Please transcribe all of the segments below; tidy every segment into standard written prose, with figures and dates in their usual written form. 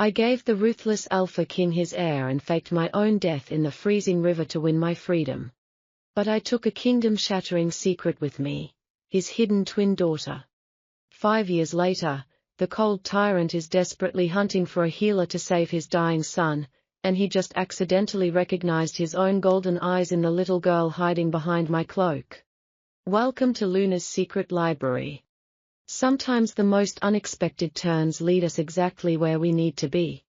I gave the ruthless Alpha King his heir and faked my own death in the freezing river to win my freedom. But I took a kingdom-shattering secret with me, his hidden twin daughter. 5 years later, the cold tyrant is desperately hunting for a healer to save his dying son, and he just accidentally recognized his own golden eyes in the little girl hiding behind my cloak. Welcome to Luna's secret library. Sometimes the most unexpected turns lead us exactly where we need to be.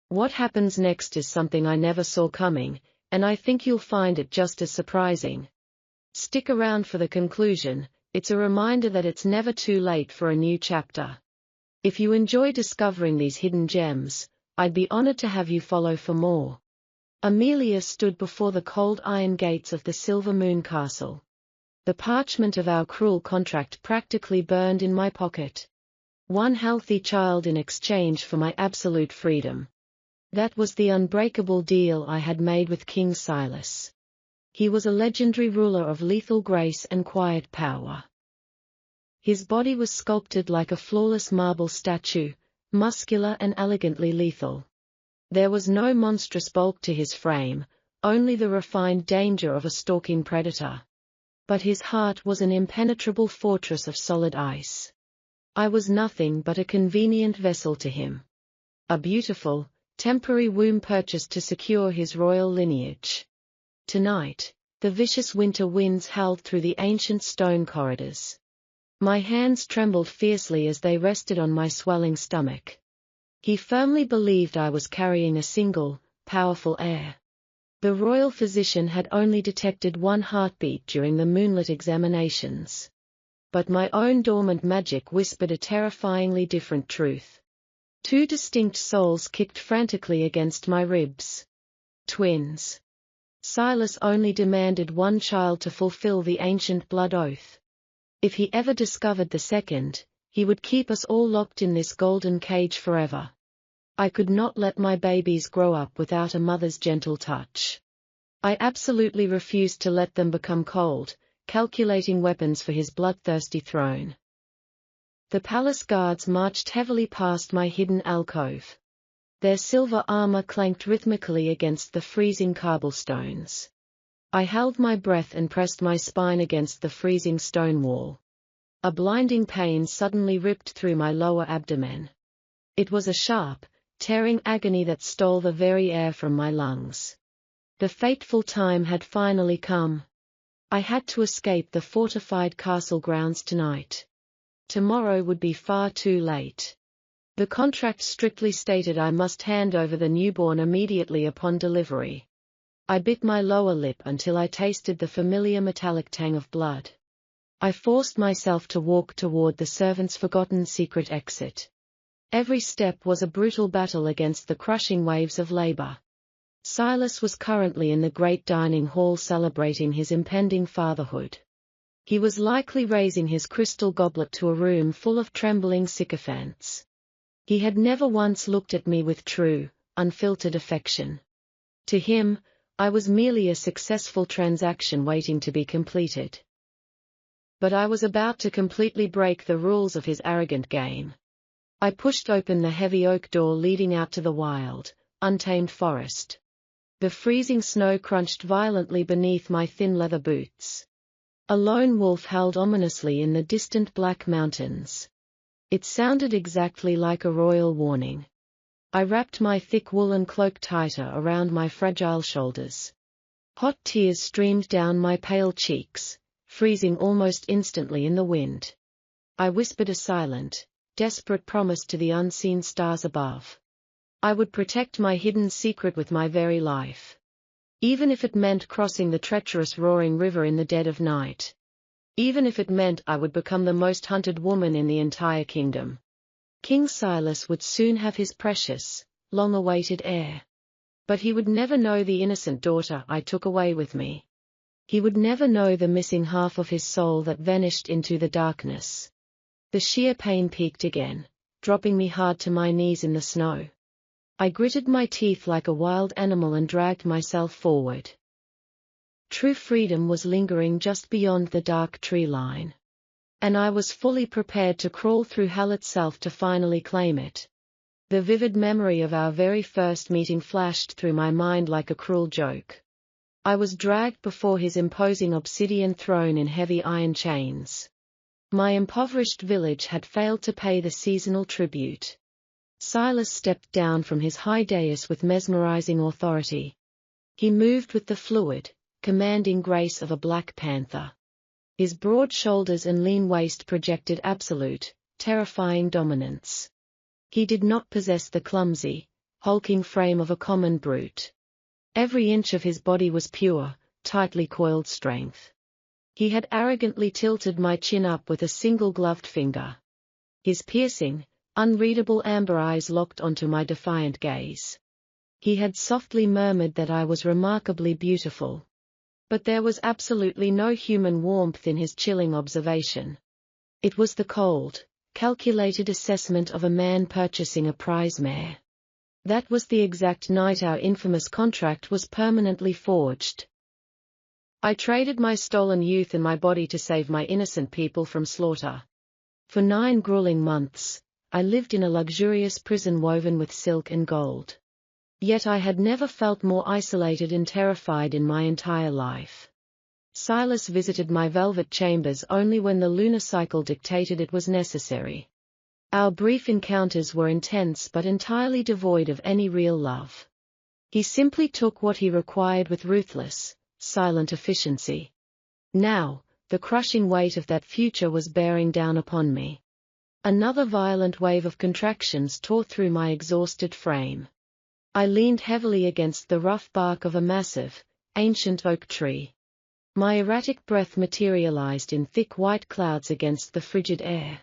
What happens next is something I never saw coming, and I think you'll find it just as surprising. Stick around for the conclusion. It's a reminder that it's never too late for a new chapter. If you enjoy discovering these hidden gems, I'd be honored to have you follow for more. Amelia stood before the cold iron gates of the Silver Moon Castle. The parchment of our cruel contract practically burned in my pocket. One healthy child in exchange for my absolute freedom. That was the unbreakable deal I had made with King Silas. He was a legendary ruler of lethal grace and quiet power. His body was sculpted like a flawless marble statue, muscular and elegantly lethal. There was no monstrous bulk to his frame, only the refined danger of a stalking predator. But his heart was an impenetrable fortress of solid ice. I was nothing but a convenient vessel to him. A beautiful, temporary womb purchased to secure his royal lineage. Tonight, the vicious winter winds howled through the ancient stone corridors. My hands trembled fiercely as they rested on my swelling stomach. He firmly believed I was carrying a single, powerful heir. The royal physician had only detected one heartbeat during the moonlit examinations. But my own dormant magic whispered a terrifyingly different truth. 2 distinct souls kicked frantically against my ribs. Twins. Silas only demanded one child to fulfill the ancient blood oath. If he ever discovered the second, he would keep us all locked in this golden cage forever. I could not let my babies grow up without a mother's gentle touch. I absolutely refused to let them become cold, calculating weapons for his bloodthirsty throne. The palace guards marched heavily past my hidden alcove. Their silver armor clanked rhythmically against the freezing cobblestones. I held my breath and pressed my spine against the freezing stone wall. A blinding pain suddenly ripped through my lower abdomen. It was a sharp, tearing agony that stole the very air from my lungs. The fateful time had finally come. I had to escape the fortified castle grounds tonight. Tomorrow would be far too late. The contract strictly stated I must hand over the newborn immediately upon delivery. I bit my lower lip until I tasted the familiar metallic tang of blood. I forced myself to walk toward the servant's forgotten secret exit. Every step was a brutal battle against the crushing waves of labor. Silas was currently in the great dining hall celebrating his impending fatherhood. He was likely raising his crystal goblet to a room full of trembling sycophants. He had never once looked at me with true, unfiltered affection. To him, I was merely a successful transaction waiting to be completed. But I was about to completely break the rules of his arrogant game. I pushed open the heavy oak door leading out to the wild, untamed forest. The freezing snow crunched violently beneath my thin leather boots. A lone wolf howled ominously in the distant Black Mountains. It sounded exactly like a royal warning. I wrapped my thick woolen cloak tighter around my fragile shoulders. Hot tears streamed down my pale cheeks, freezing almost instantly in the wind. I whispered a silent, desperate promise to the unseen stars above. I would protect my hidden secret with my very life. Even if it meant crossing the treacherous roaring river in the dead of night. Even if it meant I would become the most hunted woman in the entire kingdom. King Silas would soon have his precious, long-awaited heir. But he would never know the innocent daughter I took away with me. He would never know the missing half of his soul that vanished into the darkness. The sheer pain peaked again, dropping me hard to my knees in the snow. I gritted my teeth like a wild animal and dragged myself forward. True freedom was lingering just beyond the dark tree line. And I was fully prepared to crawl through hell itself to finally claim it. The vivid memory of our very first meeting flashed through my mind like a cruel joke. I was dragged before his imposing obsidian throne in heavy iron chains. My impoverished village had failed to pay the seasonal tribute. Silas stepped down from his high dais with mesmerizing authority. He moved with the fluid, commanding grace of a black panther. His broad shoulders and lean waist projected absolute, terrifying dominance. He did not possess the clumsy, hulking frame of a common brute. Every inch of his body was pure, tightly coiled strength. He had arrogantly tilted my chin up with a single gloved finger. His piercing, unreadable amber eyes locked onto my defiant gaze. He had softly murmured that I was remarkably beautiful. But there was absolutely no human warmth in his chilling observation. It was the cold, calculated assessment of a man purchasing a prize mare. That was the exact night our infamous contract was permanently forged. I traded my stolen youth and my body to save my innocent people from slaughter. For 9 grueling months, I lived in a luxurious prison woven with silk and gold. Yet I had never felt more isolated and terrified in my entire life. Silas visited my velvet chambers only when the lunar cycle dictated it was necessary. Our brief encounters were intense but entirely devoid of any real love. He simply took what he required with ruthless, silent efficiency. Now, the crushing weight of that future was bearing down upon me. Another violent wave of contractions tore through my exhausted frame. I leaned heavily against the rough bark of a massive, ancient oak tree. My erratic breath materialized in thick white clouds against the frigid air.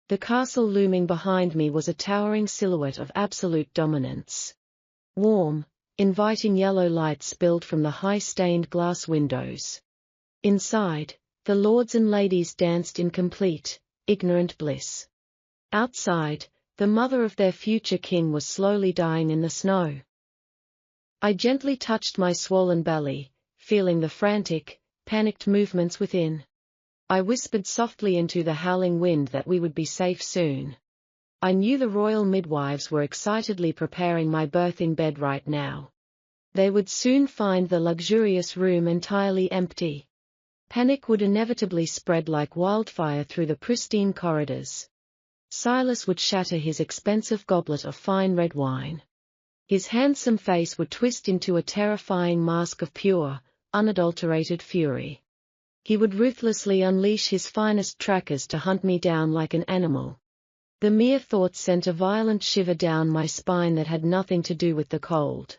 The castle looming behind me was a towering silhouette of absolute dominance. Warm, inviting yellow light spilled from the high-stained glass windows. Inside, the lords and ladies danced in complete, ignorant bliss. Outside, the mother of their future king was slowly dying in the snow. I gently touched my swollen belly, feeling the frantic, panicked movements within. I whispered softly into the howling wind that we would be safe soon. I knew the royal midwives were excitedly preparing my birthing bed right now. They would soon find the luxurious room entirely empty. Panic would inevitably spread like wildfire through the pristine corridors. Silas would shatter his expensive goblet of fine red wine. His handsome face would twist into a terrifying mask of pure, unadulterated fury. He would ruthlessly unleash his finest trackers to hunt me down like an animal. The mere thought sent a violent shiver down my spine that had nothing to do with the cold.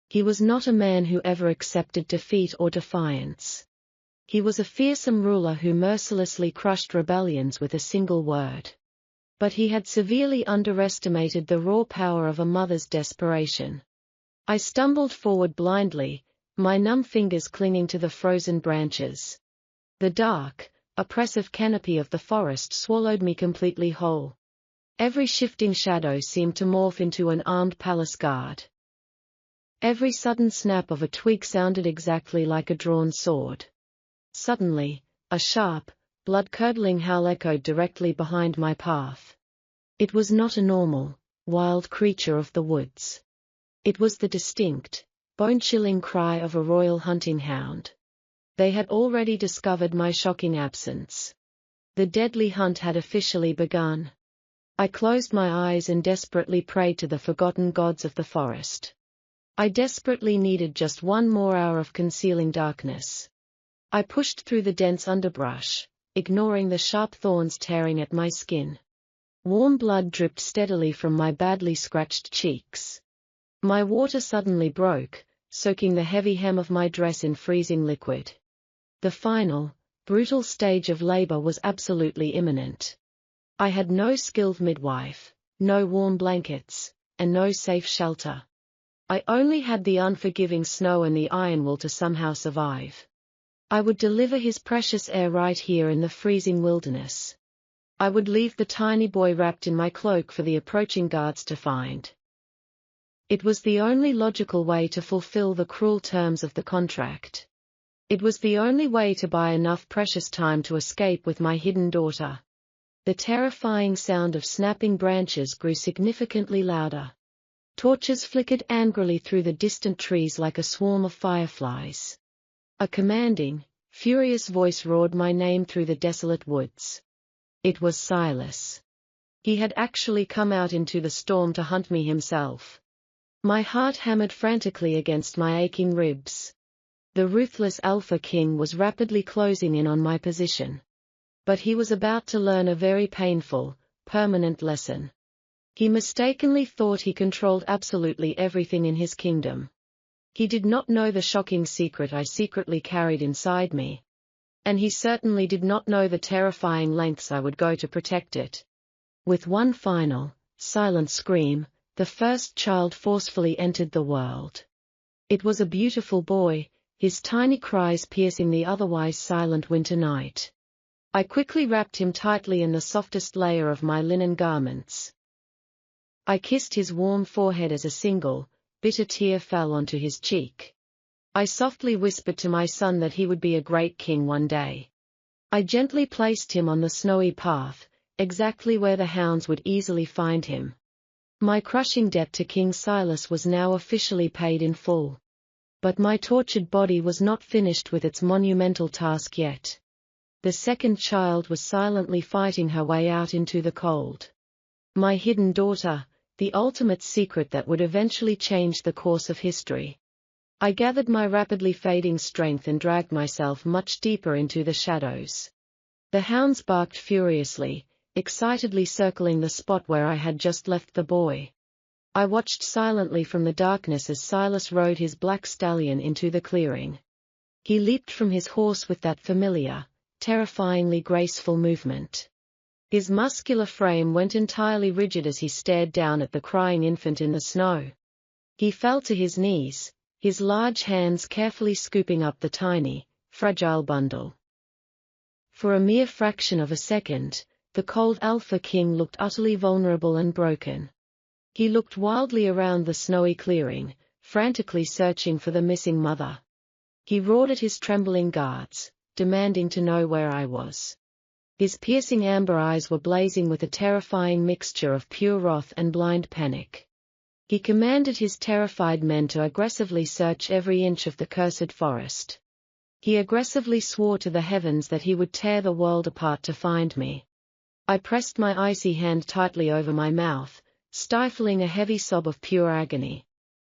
He was not a man who ever accepted defeat or defiance. He was a fearsome ruler who mercilessly crushed rebellions with a single word. But he had severely underestimated the raw power of a mother's desperation. I stumbled forward blindly, my numb fingers clinging to the frozen branches. The dark, oppressive canopy of the forest swallowed me completely whole. Every shifting shadow seemed to morph into an armed palace guard. Every sudden snap of a twig sounded exactly like a drawn sword. Suddenly, a sharp, blood-curdling howl echoed directly behind my path. It was not a normal, wild creature of the woods. It was the distinct, bone-chilling cry of a royal hunting hound. They had already discovered my shocking absence. The deadly hunt had officially begun. I closed my eyes and desperately prayed to the forgotten gods of the forest. I desperately needed just one more hour of concealing darkness. I pushed through the dense underbrush, ignoring the sharp thorns tearing at my skin. Warm blood dripped steadily from my badly scratched cheeks. My water suddenly broke, soaking the heavy hem of my dress in freezing liquid. The final, brutal stage of labor was absolutely imminent. I had no skilled midwife, no warm blankets, and no safe shelter. I only had the unforgiving snow and the iron will to somehow survive. I would deliver his precious heir right here in the freezing wilderness. I would leave the tiny boy wrapped in my cloak for the approaching guards to find. It was the only logical way to fulfill the cruel terms of the contract. It was the only way to buy enough precious time to escape with my hidden daughter. The terrifying sound of snapping branches grew significantly louder. Torches flickered angrily through the distant trees like a swarm of fireflies. A commanding, furious voice roared my name through the desolate woods. It was Silas. He had actually come out into the storm to hunt me himself. My heart hammered frantically against my aching ribs. The ruthless Alpha King was rapidly closing in on my position. But he was about to learn a very painful, permanent lesson. He mistakenly thought he controlled absolutely everything in his kingdom. He did not know the shocking secret I secretly carried inside me. And he certainly did not know the terrifying lengths I would go to protect it. With one final, silent scream, the first child forcefully entered the world. It was a beautiful boy, his tiny cries piercing the otherwise silent winter night. I quickly wrapped him tightly in the softest layer of my linen garments. I kissed his warm forehead as a single, bitter tear fell onto his cheek. I softly whispered to my son that he would be a great king one day. I gently placed him on the snowy path, exactly where the hounds would easily find him. My crushing debt to King Silas was now officially paid in full. But my tortured body was not finished with its monumental task yet. The second child was silently fighting her way out into the cold. My hidden daughter, the ultimate secret that would eventually change the course of history. I gathered my rapidly fading strength and dragged myself much deeper into the shadows. The hounds barked furiously, excitedly circling the spot where I had just left the boy. I watched silently from the darkness as Silas rode his black stallion into the clearing. He leaped from his horse with that familiar, terrifyingly graceful movement. His muscular frame went entirely rigid as he stared down at the crying infant in the snow. He fell to his knees, his large hands carefully scooping up the tiny, fragile bundle. For a mere fraction of a second, the cold Alpha King looked utterly vulnerable and broken. He looked wildly around the snowy clearing, frantically searching for the missing mother. He roared at his trembling guards, demanding to know where I was. His piercing amber eyes were blazing with a terrifying mixture of pure wrath and blind panic. He commanded his terrified men to aggressively search every inch of the cursed forest. He aggressively swore to the heavens that he would tear the world apart to find me. I pressed my icy hand tightly over my mouth, stifling a heavy sob of pure agony.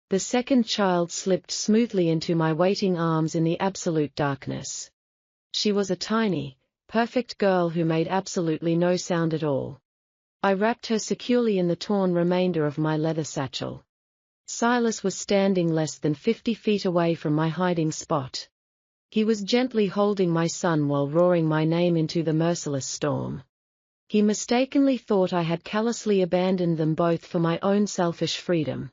The second child slipped smoothly into my waiting arms in the absolute darkness. She was a tiny, perfect girl who made absolutely no sound at all. I wrapped her securely in the torn remainder of my leather satchel. Silas was standing less than 50 feet away from my hiding spot. He was gently holding my son while roaring my name into the merciless storm. He mistakenly thought I had callously abandoned them both for my own selfish freedom.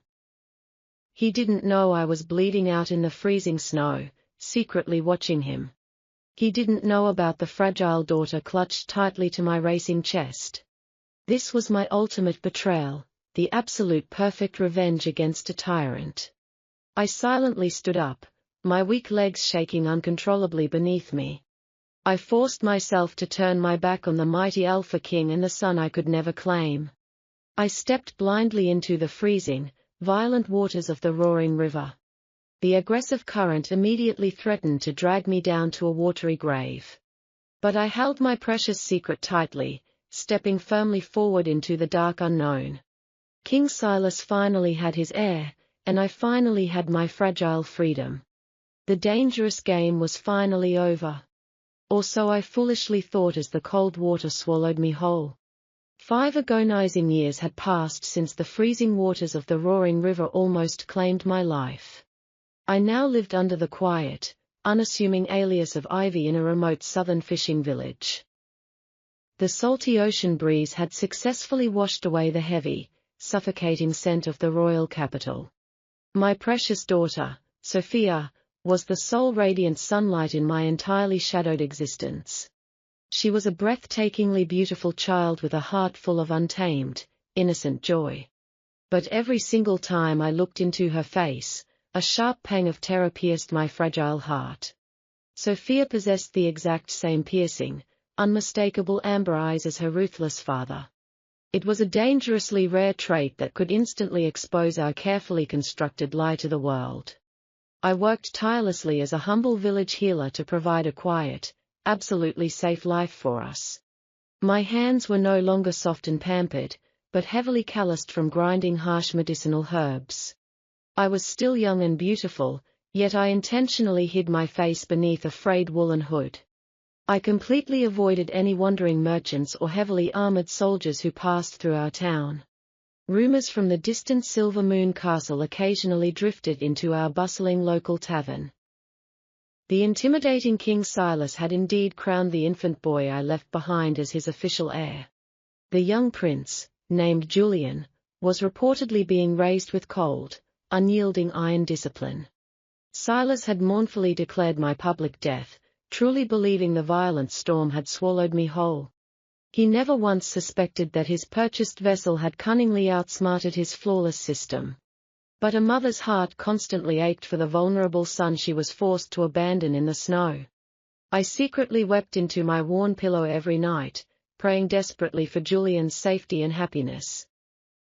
He didn't know I was bleeding out in the freezing snow, secretly watching him. He didn't know about the fragile daughter clutched tightly to my racing chest. This was my ultimate betrayal, the absolute perfect revenge against a tyrant. I silently stood up, my weak legs shaking uncontrollably beneath me. I forced myself to turn my back on the mighty Alpha King and the son I could never claim. I stepped blindly into the freezing, violent waters of the roaring river. The aggressive current immediately threatened to drag me down to a watery grave. But I held my precious secret tightly, stepping firmly forward into the dark unknown. King Silas finally had his heir, and I finally had my fragile freedom. The dangerous game was finally over. Or so I foolishly thought as the cold water swallowed me whole. 5 agonizing years had passed since the freezing waters of the roaring river almost claimed my life. I now lived under the quiet, unassuming alias of Ivy in a remote southern fishing village. The salty ocean breeze had successfully washed away the heavy, suffocating scent of the royal capital. My precious daughter, Sophia, was the sole radiant sunlight in my entirely shadowed existence. She was a breathtakingly beautiful child with a heart full of untamed, innocent joy. But every single time I looked into her face, a sharp pang of terror pierced my fragile heart. Sophia possessed the exact same piercing, unmistakable amber eyes as her ruthless father. It was a dangerously rare trait that could instantly expose our carefully constructed lie to the world. I worked tirelessly as a humble village healer to provide a quiet, absolutely safe life for us. My hands were no longer soft and pampered, but heavily calloused from grinding harsh medicinal herbs. I was still young and beautiful, yet I intentionally hid my face beneath a frayed woolen hood. I completely avoided any wandering merchants or heavily armored soldiers who passed through our town. Rumors from the distant Silver Moon Castle occasionally drifted into our bustling local tavern. The intimidating King Silas had indeed crowned the infant boy I left behind as his official heir. The young prince, named Julian, was reportedly being raised with cold, unyielding iron discipline. Silas had mournfully declared my public death, truly believing the violent storm had swallowed me whole. He never once suspected that his purchased vessel had cunningly outsmarted his flawless system. But a mother's heart constantly ached for the vulnerable son she was forced to abandon in the snow. I secretly wept into my worn pillow every night, praying desperately for Julian's safety and happiness.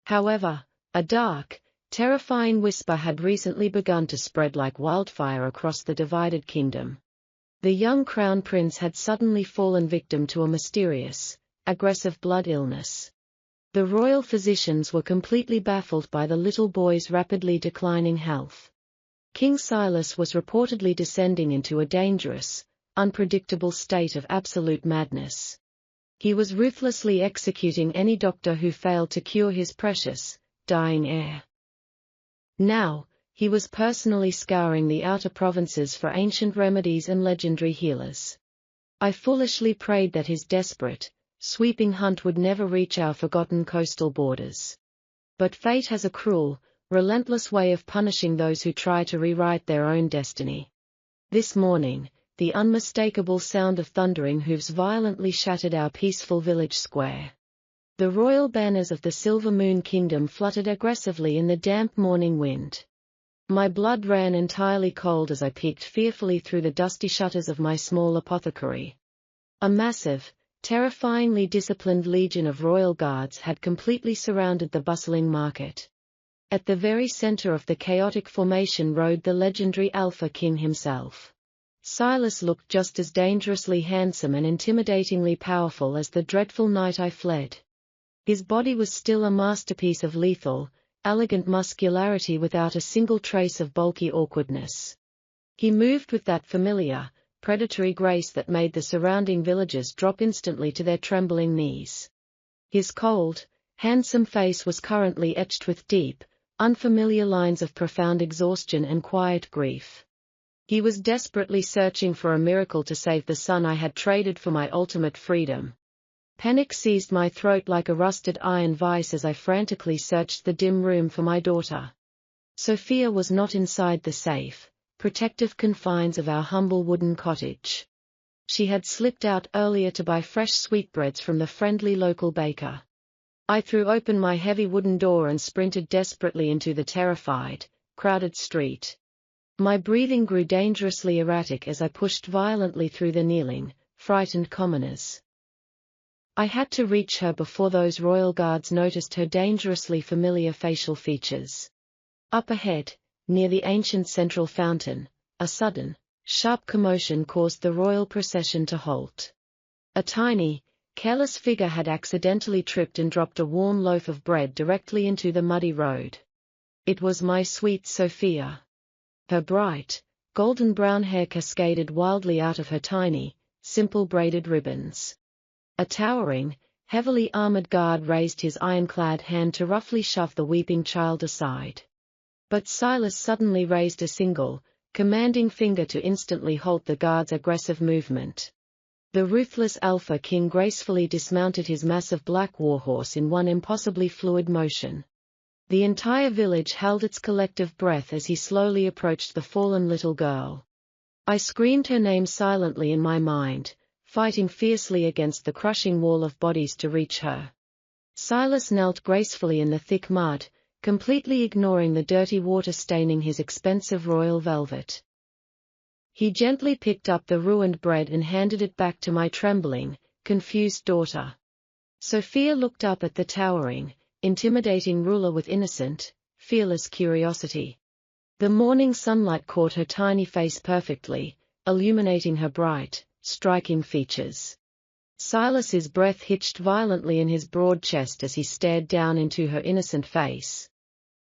However, a dark, terrifying whisper had recently begun to spread like wildfire across the divided kingdom. The young crown prince had suddenly fallen victim to a mysterious, aggressive blood illness. The royal physicians were completely baffled by the little boy's rapidly declining health. King Silas was reportedly descending into a dangerous, unpredictable state of absolute madness. He was ruthlessly executing any doctor who failed to cure his precious, dying heir. Now, he was personally scouring the outer provinces for ancient remedies and legendary healers. I foolishly prayed that his desperate, sweeping hunt would never reach our forgotten coastal borders. But fate has a cruel, relentless way of punishing those who try to rewrite their own destiny. This morning, the unmistakable sound of thundering hooves violently shattered our peaceful village square. The royal banners of the Silver Moon Kingdom fluttered aggressively in the damp morning wind. My blood ran entirely cold as I peeked fearfully through the dusty shutters of my small apothecary. A massive, terrifyingly disciplined legion of royal guards had completely surrounded the bustling market. At the very center of the chaotic formation rode the legendary Alpha King himself. Silas looked just as dangerously handsome and intimidatingly powerful as the dreadful night I fled. His body was still a masterpiece of lethal, elegant muscularity without a single trace of bulky awkwardness. He moved with that familiar, predatory grace that made the surrounding villagers drop instantly to their trembling knees. His cold, handsome face was currently etched with deep, unfamiliar lines of profound exhaustion and quiet grief. He was desperately searching for a miracle to save the son I had traded for my ultimate freedom. Panic seized my throat like a rusted iron vice as I frantically searched the dim room for my daughter. Sophia was not inside the safe, protective confines of our humble wooden cottage. She had slipped out earlier to buy fresh sweetbreads from the friendly local baker. I threw open my heavy wooden door and sprinted desperately into the terrified, crowded street. My breathing grew dangerously erratic as I pushed violently through the kneeling, frightened commoners. I had to reach her before those royal guards noticed her dangerously familiar facial features. Up ahead, near the ancient central fountain, a sudden, sharp commotion caused the royal procession to halt. A tiny, careless figure had accidentally tripped and dropped a warm loaf of bread directly into the muddy road. It was my sweet Sophia. Her bright, golden brown hair cascaded wildly out of her tiny, simple braided ribbons. A towering, heavily armored guard raised his ironclad hand to roughly shove the weeping child aside. But Silas suddenly raised a single, commanding finger to instantly halt the guard's aggressive movement. The ruthless Alpha King gracefully dismounted his massive black warhorse in one impossibly fluid motion. The entire village held its collective breath as he slowly approached the fallen little girl. I screamed her name silently in my mind, fighting fiercely against the crushing wall of bodies to reach her. Silas knelt gracefully in the thick mud, completely ignoring the dirty water staining his expensive royal velvet. He gently picked up the ruined bread and handed it back to my trembling, confused daughter. Sophia looked up at the towering, intimidating ruler with innocent, fearless curiosity. The morning sunlight caught her tiny face perfectly, illuminating her bright, striking features. Silas's breath hitched violently in his broad chest as he stared down into her innocent face.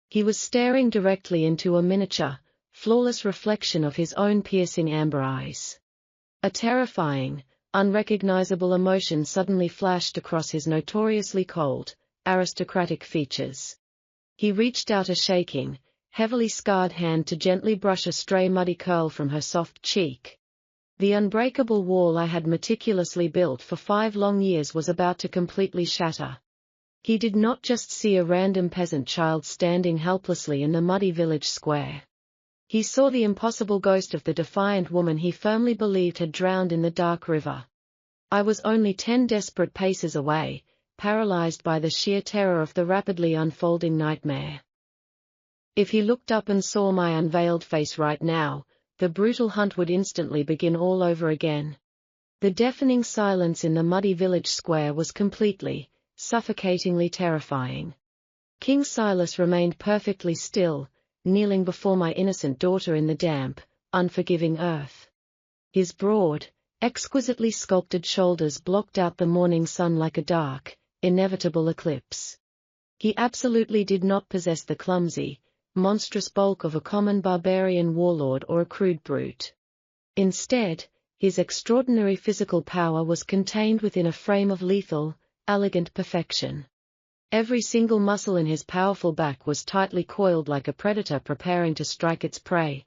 He was staring directly into a miniature, flawless reflection of his own piercing amber eyes. A terrifying, unrecognizable emotion suddenly flashed across his notoriously cold, aristocratic features. He reached out a shaking, heavily scarred hand to gently brush a stray muddy curl from her soft cheek. The unbreakable wall I had meticulously built for 5 long years was about to completely shatter. He did not just see a random peasant child standing helplessly in the muddy village square. He saw the impossible ghost of the defiant woman he firmly believed had drowned in the dark river. I was only 10 desperate paces away, paralyzed by the sheer terror of the rapidly unfolding nightmare. If he looked up and saw my unveiled face right now, the brutal hunt would instantly begin all over again. The deafening silence in the muddy village square was completely, suffocatingly terrifying. King Silas remained perfectly still, kneeling before my innocent daughter in the damp, unforgiving earth. His broad, exquisitely sculpted shoulders blocked out the morning sun like a dark, inevitable eclipse. He absolutely did not possess the clumsy, monstrous bulk of a common barbarian warlord or a crude brute. Instead, his extraordinary physical power was contained within a frame of lethal, elegant perfection. Every single muscle in his powerful back was tightly coiled like a predator preparing to strike its prey.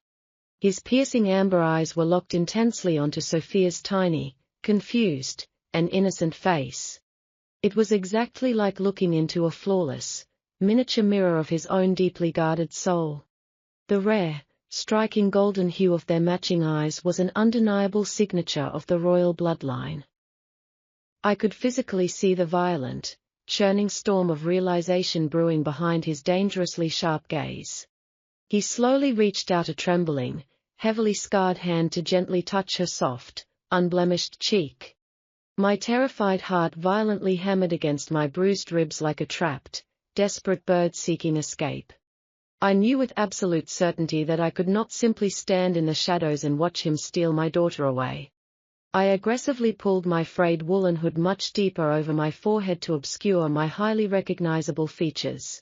His piercing amber eyes were locked intensely onto Sophia's tiny, confused, and innocent face. It was exactly like looking into a flawless, miniature mirror of his own deeply guarded soul. The rare, striking golden hue of their matching eyes was an undeniable signature of the royal bloodline. I could physically see the violent, churning storm of realization brewing behind his dangerously sharp gaze. He slowly reached out a trembling, heavily scarred hand to gently touch her soft, unblemished cheek. My terrified heart violently hammered against my bruised ribs like a trapped, desperate bird seeking escape. I knew with absolute certainty that I could not simply stand in the shadows and watch him steal my daughter away. I aggressively pulled my frayed woolen hood much deeper over my forehead to obscure my highly recognizable features.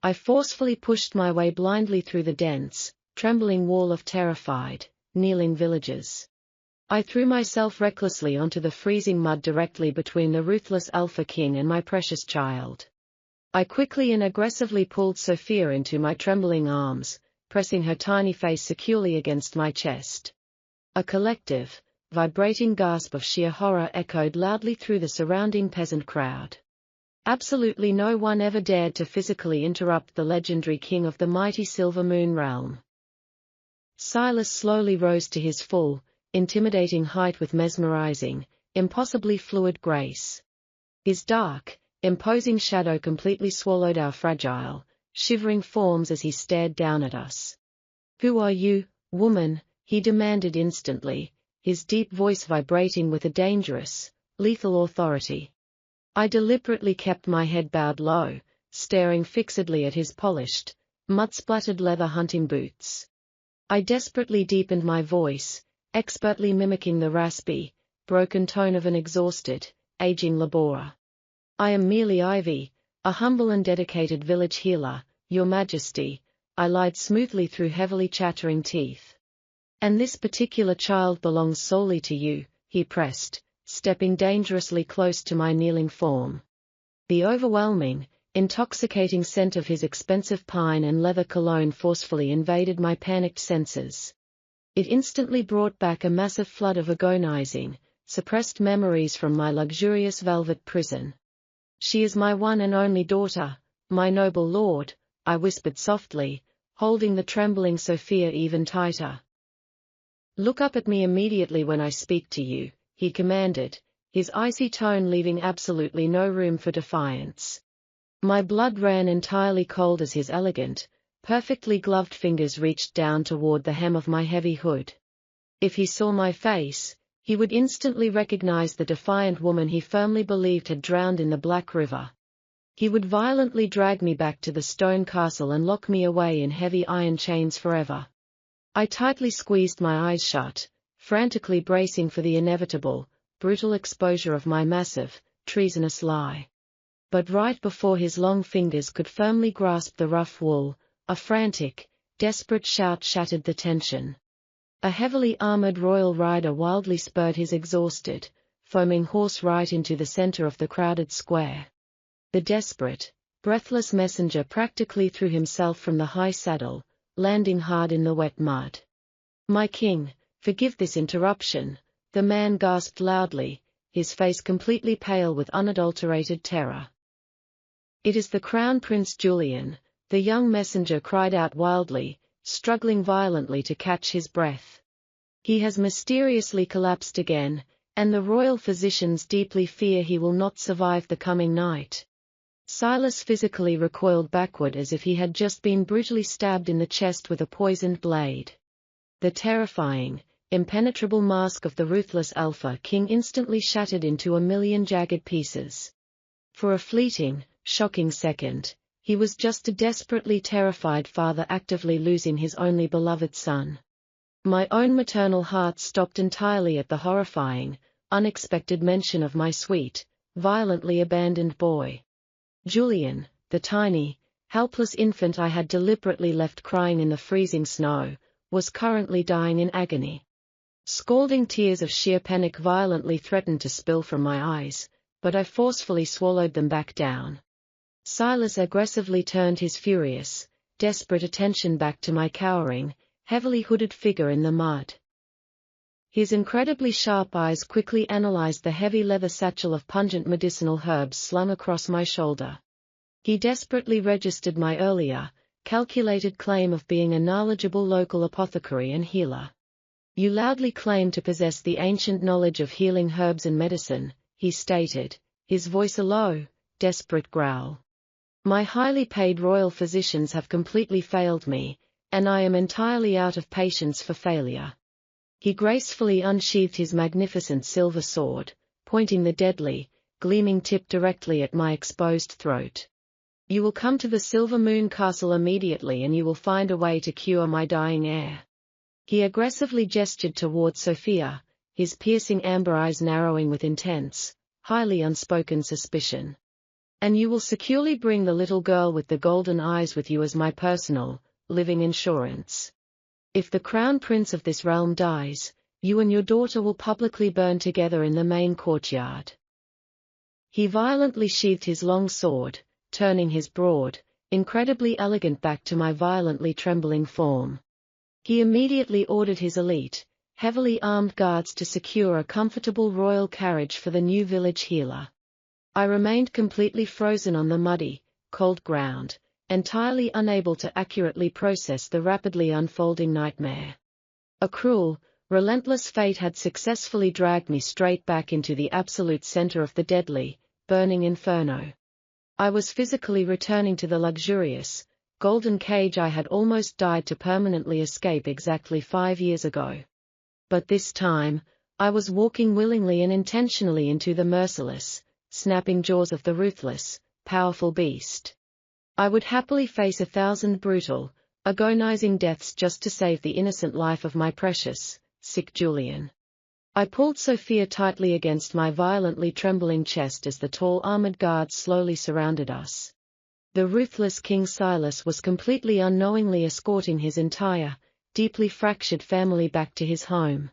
I forcefully pushed my way blindly through the dense, trembling wall of terrified, kneeling villagers. I threw myself recklessly onto the freezing mud directly between the ruthless Alpha King and my precious child. I quickly and aggressively pulled Sophia into my trembling arms, pressing her tiny face securely against my chest. A collective, vibrating gasp of sheer horror echoed loudly through the surrounding peasant crowd. Absolutely no one ever dared to physically interrupt the legendary king of the mighty Silver Moon realm. Silas slowly rose to his full, intimidating height with mesmerizing, impossibly fluid grace. His dark, imposing shadow completely swallowed our fragile, shivering forms as he stared down at us. "Who are you, woman?" he demanded instantly, his deep voice vibrating with a dangerous, lethal authority. I deliberately kept my head bowed low, staring fixedly at his polished, mud-splattered leather hunting boots. I desperately deepened my voice, expertly mimicking the raspy, broken tone of an exhausted, aging laborer. "I am merely Ivy, a humble and dedicated village healer, Your Majesty," I lied smoothly through heavily chattering teeth. "And this particular child belongs solely to you," he pressed, stepping dangerously close to my kneeling form. The overwhelming, intoxicating scent of his expensive pine and leather cologne forcefully invaded my panicked senses. It instantly brought back a massive flood of agonizing, suppressed memories from my luxurious velvet prison. "She is my one and only daughter, my noble lord," I whispered softly, holding the trembling Sophia even tighter. "Look up at me immediately when I speak to you," he commanded, his icy tone leaving absolutely no room for defiance. My blood ran entirely cold as his elegant, perfectly gloved fingers reached down toward the hem of my heavy hood. If he saw my face, He would instantly recognize the defiant woman he firmly believed had drowned in the Black River. He would violently drag me back to the stone castle and lock me away in heavy iron chains forever. I tightly squeezed my eyes shut, frantically bracing for the inevitable, brutal exposure of my massive, treasonous lie. But right before his long fingers could firmly grasp the rough wool, a frantic, desperate shout shattered the tension. A heavily armored royal rider wildly spurred his exhausted, foaming horse right into the center of the crowded square. The desperate, breathless messenger practically threw himself from the high saddle, landing hard in the wet mud. "My king, forgive this interruption," the man gasped loudly, his face completely pale with unadulterated terror. "It is the Crown Prince Julian," the young messenger cried out wildly, struggling violently to catch his breath. "He has mysteriously collapsed again, and the royal physicians deeply fear he will not survive the coming night." Silas physically recoiled backward as if he had just been brutally stabbed in the chest with a poisoned blade. The terrifying, impenetrable mask of the ruthless Alpha King instantly shattered into a million jagged pieces. For a fleeting, shocking second, he was just a desperately terrified father actively losing his only beloved son. My own maternal heart stopped entirely at the horrifying, unexpected mention of my sweet, violently abandoned boy. Julian, the tiny, helpless infant I had deliberately left crying in the freezing snow, was currently dying in agony. Scalding tears of sheer panic violently threatened to spill from my eyes, but I forcefully swallowed them back down. Silas aggressively turned his furious, desperate attention back to my cowering, heavily hooded figure in the mud. His incredibly sharp eyes quickly analyzed the heavy leather satchel of pungent medicinal herbs slung across my shoulder. He desperately registered my earlier, calculated claim of being a knowledgeable local apothecary and healer. "You loudly claim to possess the ancient knowledge of healing herbs and medicine," he stated, his voice a low, desperate growl. "My highly paid royal physicians have completely failed me, and I am entirely out of patience for failure." He gracefully unsheathed his magnificent silver sword, pointing the deadly, gleaming tip directly at my exposed throat. "You will come to the Silver Moon Castle immediately and you will find a way to cure my dying heir." He aggressively gestured toward Sophia, his piercing amber eyes narrowing with intense, highly unspoken suspicion. "And you will securely bring the little girl with the golden eyes with you as my personal, living insurance. If the crown prince of this realm dies, you and your daughter will publicly burn together in the main courtyard." He violently sheathed his long sword, turning his broad, incredibly elegant back to my violently trembling form. He immediately ordered his elite, heavily armed guards to secure a comfortable royal carriage for the new village healer. I remained completely frozen on the muddy, cold ground, entirely unable to accurately process the rapidly unfolding nightmare. A cruel, relentless fate had successfully dragged me straight back into the absolute center of the deadly, burning inferno. I was physically returning to the luxurious, golden cage I had almost died to permanently escape exactly 5 years ago. But this time, I was walking willingly and intentionally into the merciless, snapping jaws of the ruthless, powerful beast. I would happily face 1,000 brutal, agonizing deaths just to save the innocent life of my precious, sick Julian. I pulled Sophia tightly against my violently trembling chest as the tall armored guards slowly surrounded us. The ruthless King Silas was completely unknowingly escorting his entire, deeply fractured family back to his home.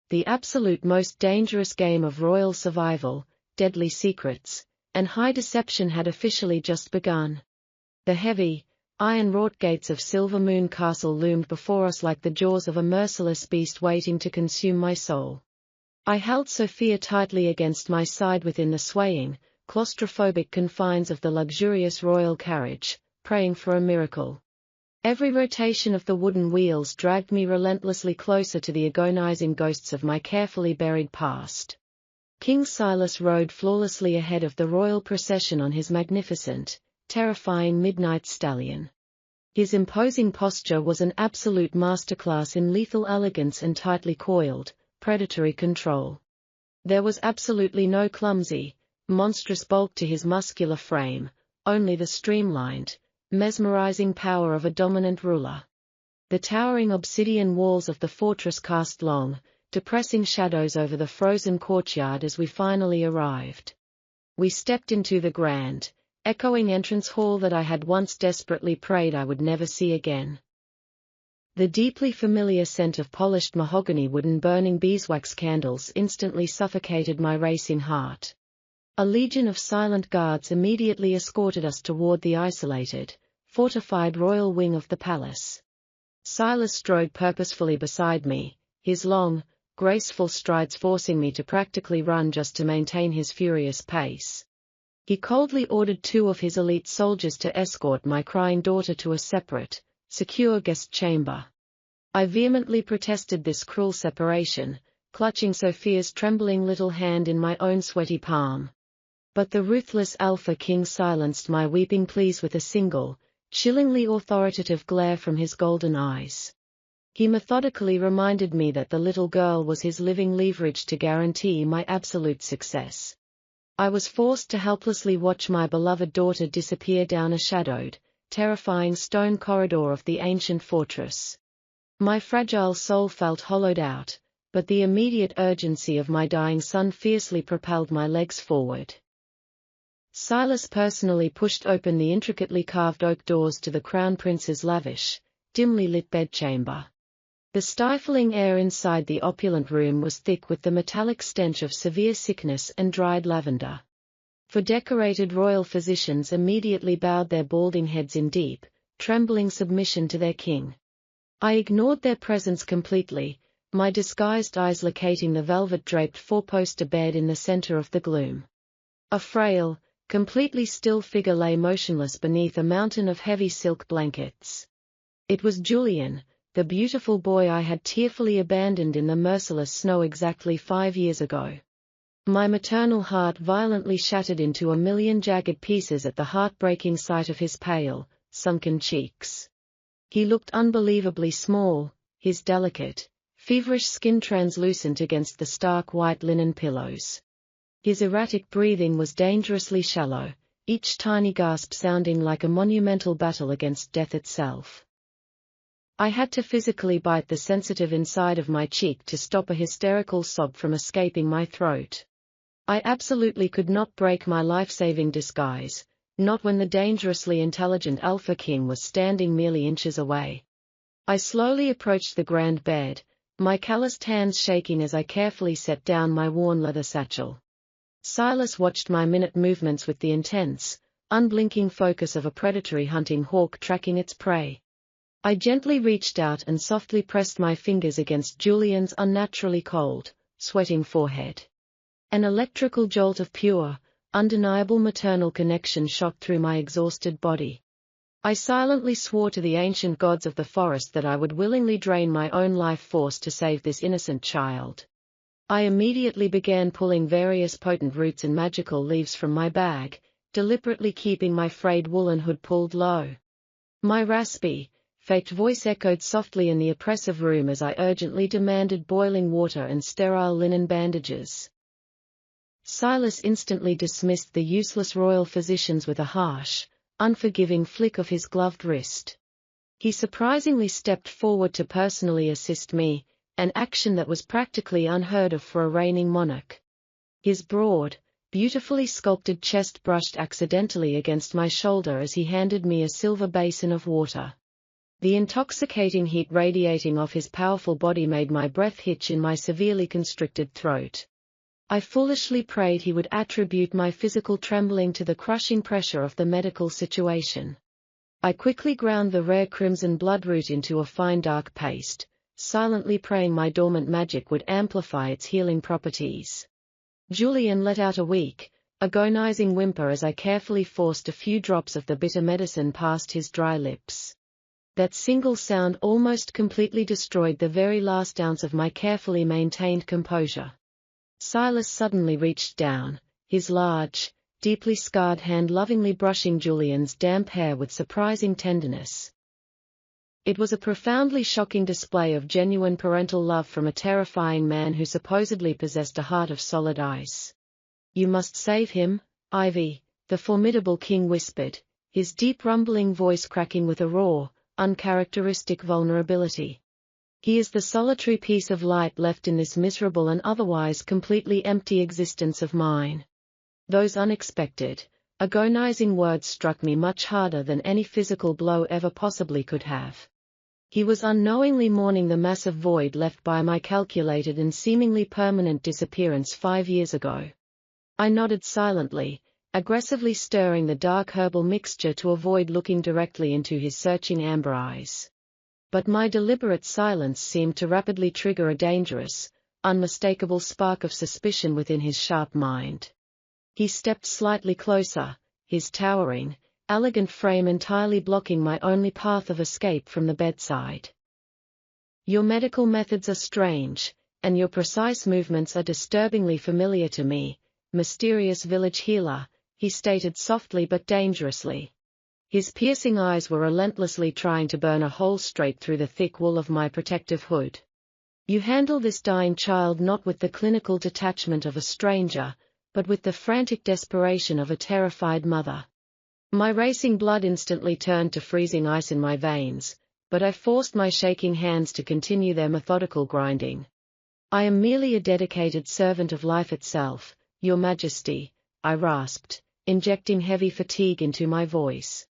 The absolute most dangerous game of royal survival, deadly secrets, and high deception had officially just begun. The heavy, iron-wrought gates of Silver Moon Castle loomed before us like the jaws of a merciless beast waiting to consume my soul. I held Sophia tightly against my side within the swaying, claustrophobic confines of the luxurious royal carriage, praying for a miracle. Every rotation of the wooden wheels dragged me relentlessly closer to the agonizing ghosts of my carefully buried past. King Silas rode flawlessly ahead of the royal procession on his magnificent, terrifying midnight stallion. His imposing posture was an absolute masterclass in lethal elegance and tightly coiled, predatory control. There was absolutely no clumsy, monstrous bulk to his muscular frame, only the streamlined, mesmerizing power of a dominant ruler. The towering obsidian walls of the fortress cast long, depressing shadows over the frozen courtyard as we finally arrived. We stepped into the grand, echoing entrance hall that I had once desperately prayed I would never see again. The deeply familiar scent of polished mahogany wood and burning beeswax candles instantly suffocated my racing heart. A legion of silent guards immediately escorted us toward the isolated, fortified royal wing of the palace. Silas strode purposefully beside me, his long, graceful strides forcing me to practically run just to maintain his furious pace. He coldly ordered 2 of his elite soldiers to escort my crying daughter to a separate, secure guest chamber. I vehemently protested this cruel separation, clutching Sophia's trembling little hand in my own sweaty palm. But the ruthless Alpha King silenced my weeping pleas with a single, chillingly authoritative glare from his golden eyes. He methodically reminded me that the little girl was his living leverage to guarantee my absolute success. I was forced to helplessly watch my beloved daughter disappear down a shadowed, terrifying stone corridor of the ancient fortress. My fragile soul felt hollowed out, but the immediate urgency of my dying son fiercely propelled my legs forward. Silas personally pushed open the intricately carved oak doors to the Crown Prince's lavish, dimly lit bedchamber. The stifling air inside the opulent room was thick with the metallic stench of severe sickness and dried lavender. For decorated royal physicians immediately bowed their balding heads in deep, trembling submission to their king. I ignored their presence completely, my disguised eyes locating the velvet-draped 4-poster bed in the center of the gloom. A frail, completely still figure lay motionless beneath a mountain of heavy silk blankets. It was Julian, the beautiful boy I had tearfully abandoned in the merciless snow exactly 5 years ago. My maternal heart violently shattered into a million jagged pieces at the heartbreaking sight of his pale, sunken cheeks. He looked unbelievably small, his delicate, feverish skin translucent against the stark white linen pillows. His erratic breathing was dangerously shallow, each tiny gasp sounding like a monumental battle against death itself. I had to physically bite the sensitive inside of my cheek to stop a hysterical sob from escaping my throat. I absolutely could not break my life-saving disguise, not when the dangerously intelligent Alpha King was standing merely inches away. I slowly approached the grand bed, my calloused hands shaking as I carefully set down my worn leather satchel. Silas watched my minute movements with the intense, unblinking focus of a predatory hunting hawk tracking its prey. I gently reached out and softly pressed my fingers against Julian's unnaturally cold, sweating forehead. An electrical jolt of pure, undeniable maternal connection shot through my exhausted body. I silently swore to the ancient gods of the forest that I would willingly drain my own life force to save this innocent child. I immediately began pulling various potent roots and magical leaves from my bag, deliberately keeping my frayed woolen hood pulled low. My raspy, faked voice echoed softly in the oppressive room as I urgently demanded boiling water and sterile linen bandages. Silas instantly dismissed the useless royal physicians with a harsh, unforgiving flick of his gloved wrist. He surprisingly stepped forward to personally assist me, an action that was practically unheard of for a reigning monarch. His broad, beautifully sculpted chest brushed accidentally against my shoulder as he handed me a silver basin of water. The intoxicating heat radiating off his powerful body made my breath hitch in my severely constricted throat. I foolishly prayed he would attribute my physical trembling to the crushing pressure of the medical situation. I quickly ground the rare crimson bloodroot into a fine dark paste, silently praying my dormant magic would amplify its healing properties. Julian let out a weak, agonizing whimper as I carefully forced a few drops of the bitter medicine past his dry lips. That single sound almost completely destroyed the very last ounce of my carefully maintained composure. Silas suddenly reached down, his large, deeply scarred hand lovingly brushing Julian's damp hair with surprising tenderness. It was a profoundly shocking display of genuine parental love from a terrifying man who supposedly possessed a heart of solid ice. "You must save him, Ivy," the formidable king whispered, his deep rumbling voice cracking with a raw, uncharacteristic vulnerability. "He is the solitary piece of light left in this miserable and otherwise completely empty existence of mine." Those unexpected, agonizing words struck me much harder than any physical blow ever possibly could have. He was unknowingly mourning the massive void left by my calculated and seemingly permanent disappearance 5 years ago. I nodded silently, aggressively stirring the dark herbal mixture to avoid looking directly into his searching amber eyes. But my deliberate silence seemed to rapidly trigger a dangerous, unmistakable spark of suspicion within his sharp mind. He stepped slightly closer, his towering, elegant frame entirely blocking my only path of escape from the bedside. "Your medical methods are strange, and your precise movements are disturbingly familiar to me, mysterious village healer," he stated softly but dangerously. His piercing eyes were relentlessly trying to burn a hole straight through the thick wool of my protective hood. "You handle this dying child not with the clinical detachment of a stranger, but with the frantic desperation of a terrified mother." My racing blood instantly turned to freezing ice in my veins, but I forced my shaking hands to continue their methodical grinding. "I am merely a dedicated servant of life itself, Your Majesty," I rasped, injecting heavy fatigue into my voice.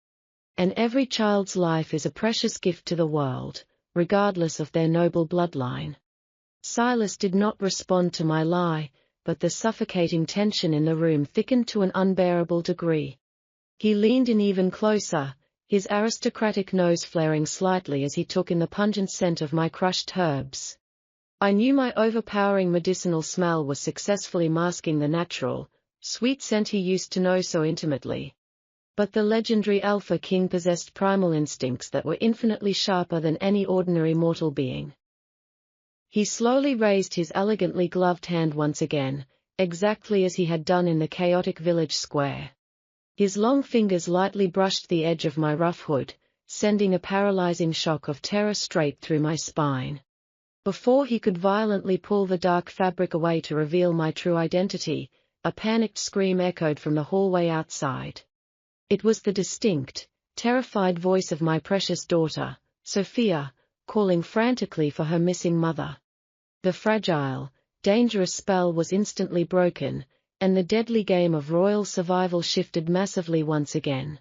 "And every child's life is a precious gift to the world, regardless of their noble bloodline." Silas did not respond to my lie, but the suffocating tension in the room thickened to an unbearable degree. He leaned in even closer, his aristocratic nose flaring slightly as he took in the pungent scent of my crushed herbs. I knew my overpowering medicinal smell was successfully masking the natural, sweet scent he used to know so intimately. But the legendary Alpha King possessed primal instincts that were infinitely sharper than any ordinary mortal being. He slowly raised his elegantly gloved hand once again, exactly as he had done in the chaotic village square. His long fingers lightly brushed the edge of my rough hood, sending a paralyzing shock of terror straight through my spine. Before he could violently pull the dark fabric away to reveal my true identity, a panicked scream echoed from the hallway outside. It was the distinct, terrified voice of my precious daughter, Sophia, calling frantically for her missing mother. The fragile, dangerous spell was instantly broken, and the deadly game of royal survival shifted massively once again.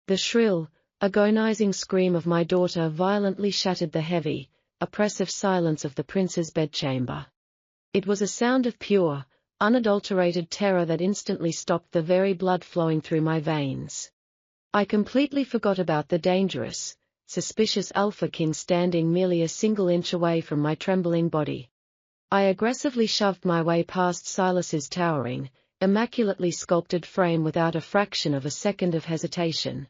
The shrill, agonizing scream of my daughter violently shattered the heavy, oppressive silence of the prince's bedchamber. It was a sound of pure, unadulterated terror that instantly stopped the very blood flowing through my veins. I completely forgot about the dangerous, suspicious Alpha King standing merely a single inch away from my trembling body. I aggressively shoved my way past Silas's towering, immaculately sculpted frame without a fraction of a second of hesitation.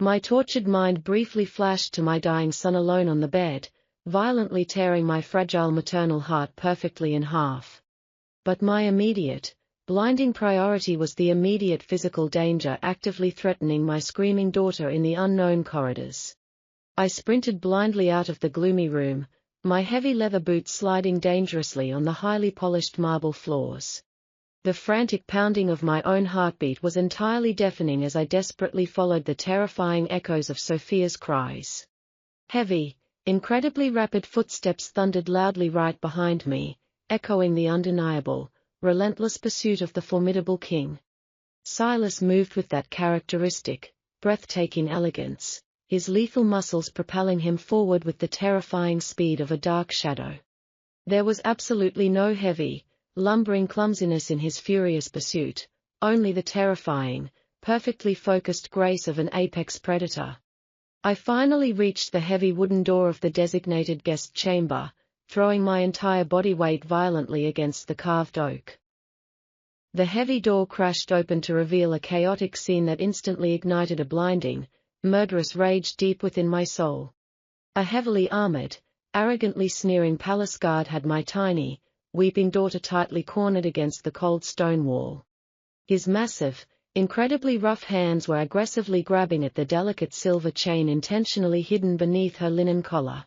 My tortured mind briefly flashed to my dying son alone on the bed, violently tearing my fragile maternal heart perfectly in half. But my immediate, blinding priority was the immediate physical danger actively threatening my screaming daughter in the unknown corridors. I sprinted blindly out of the gloomy room, my heavy leather boots sliding dangerously on the highly polished marble floors. The frantic pounding of my own heartbeat was entirely deafening as I desperately followed the terrifying echoes of Sophia's cries. Heavy, incredibly rapid footsteps thundered loudly right behind me, echoing the undeniable, relentless pursuit of the formidable king. Silas moved with that characteristic, breathtaking elegance, his lethal muscles propelling him forward with the terrifying speed of a dark shadow. There was absolutely no heavy, lumbering clumsiness in his furious pursuit, only the terrifying, perfectly focused grace of an apex predator. I finally reached the heavy wooden door of the designated guest chamber, throwing my entire body weight violently against the carved oak. The heavy door crashed open to reveal a chaotic scene that instantly ignited a blinding, murderous rage deep within my soul. A heavily armored, arrogantly sneering palace guard had my tiny, weeping daughter tightly cornered against the cold stone wall. His massive, Incredibly rough hands were aggressively grabbing at the delicate silver chain intentionally hidden beneath her linen collar.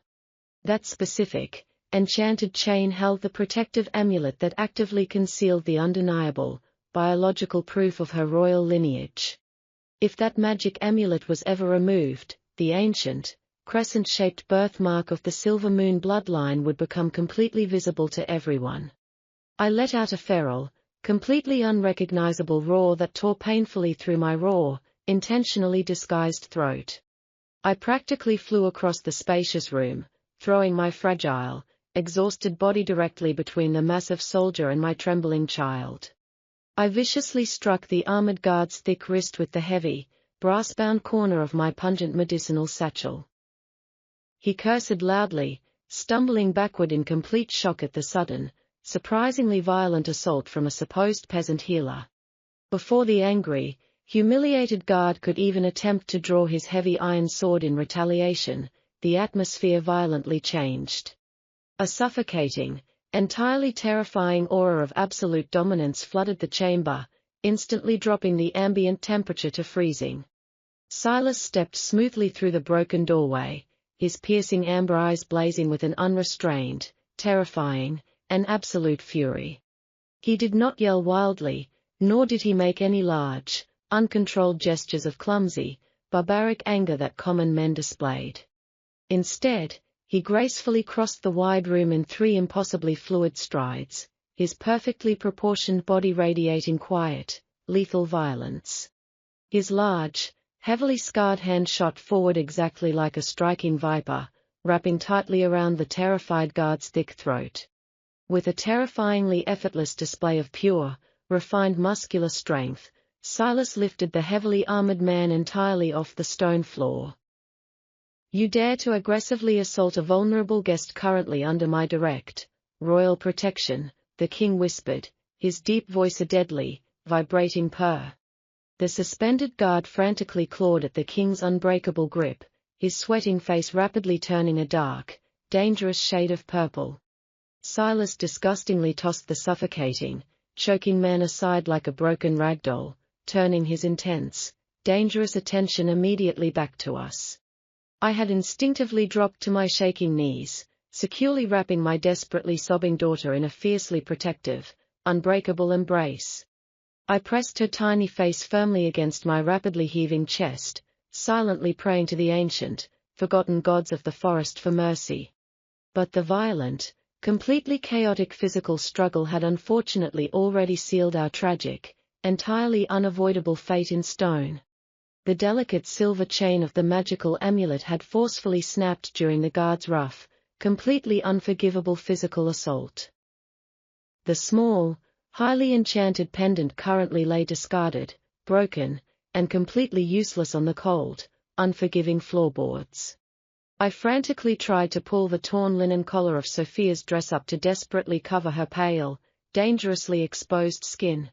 That specific, enchanted chain held the protective amulet that actively concealed the undeniable, biological proof of her royal lineage. If that magic amulet was ever removed, the ancient, crescent-shaped birthmark of the Silver Moon bloodline would become completely visible to everyone. I let out a feral, completely unrecognizable roar that tore painfully through my raw, intentionally disguised throat. I practically flew across the spacious room, throwing my fragile, exhausted body directly between the massive soldier and my trembling child. I viciously struck the armored guard's thick wrist with the heavy, brass-bound corner of my pungent medicinal satchel. He cursed loudly, stumbling backward in complete shock at the sudden, surprisingly violent assault from a supposed peasant healer. Before the angry, humiliated guard could even attempt to draw his heavy iron sword in retaliation, the atmosphere violently changed. A suffocating, entirely terrifying aura of absolute dominance flooded the chamber, instantly dropping the ambient temperature to freezing. Silas stepped smoothly through the broken doorway, his piercing amber eyes blazing with an unrestrained, terrifying, and absolute fury. He did not yell wildly, nor did he make any large, uncontrolled gestures of clumsy, barbaric anger that common men displayed. Instead, he gracefully crossed the wide room in 3 impossibly fluid strides, his perfectly proportioned body radiating quiet, lethal violence. His large, heavily scarred hand shot forward exactly like a striking viper, wrapping tightly around the terrified guard's thick throat. With a terrifyingly effortless display of pure, refined muscular strength, Silas lifted the heavily armored man entirely off the stone floor. "You dare to aggressively assault a vulnerable guest currently under my direct, royal protection," the king whispered, his deep voice a deadly, vibrating purr. The suspended guard frantically clawed at the king's unbreakable grip, his sweating face rapidly turning a dark, dangerous shade of purple. Silas disgustingly tossed the suffocating, choking man aside like a broken ragdoll, turning his intense, dangerous attention immediately back to us. I had instinctively dropped to my shaking knees, securely wrapping my desperately sobbing daughter in a fiercely protective, unbreakable embrace. I pressed her tiny face firmly against my rapidly heaving chest, silently praying to the ancient, forgotten gods of the forest for mercy. But the violent, completely chaotic physical struggle had unfortunately already sealed our tragic, entirely unavoidable fate in stone. The delicate silver chain of the magical amulet had forcefully snapped during the guard's rough, completely unforgivable physical assault. The small, highly enchanted pendant currently lay discarded, broken, and completely useless on the cold, unforgiving floorboards. I frantically tried to pull the torn linen collar of Sophia's dress up to desperately cover her pale, dangerously exposed skin.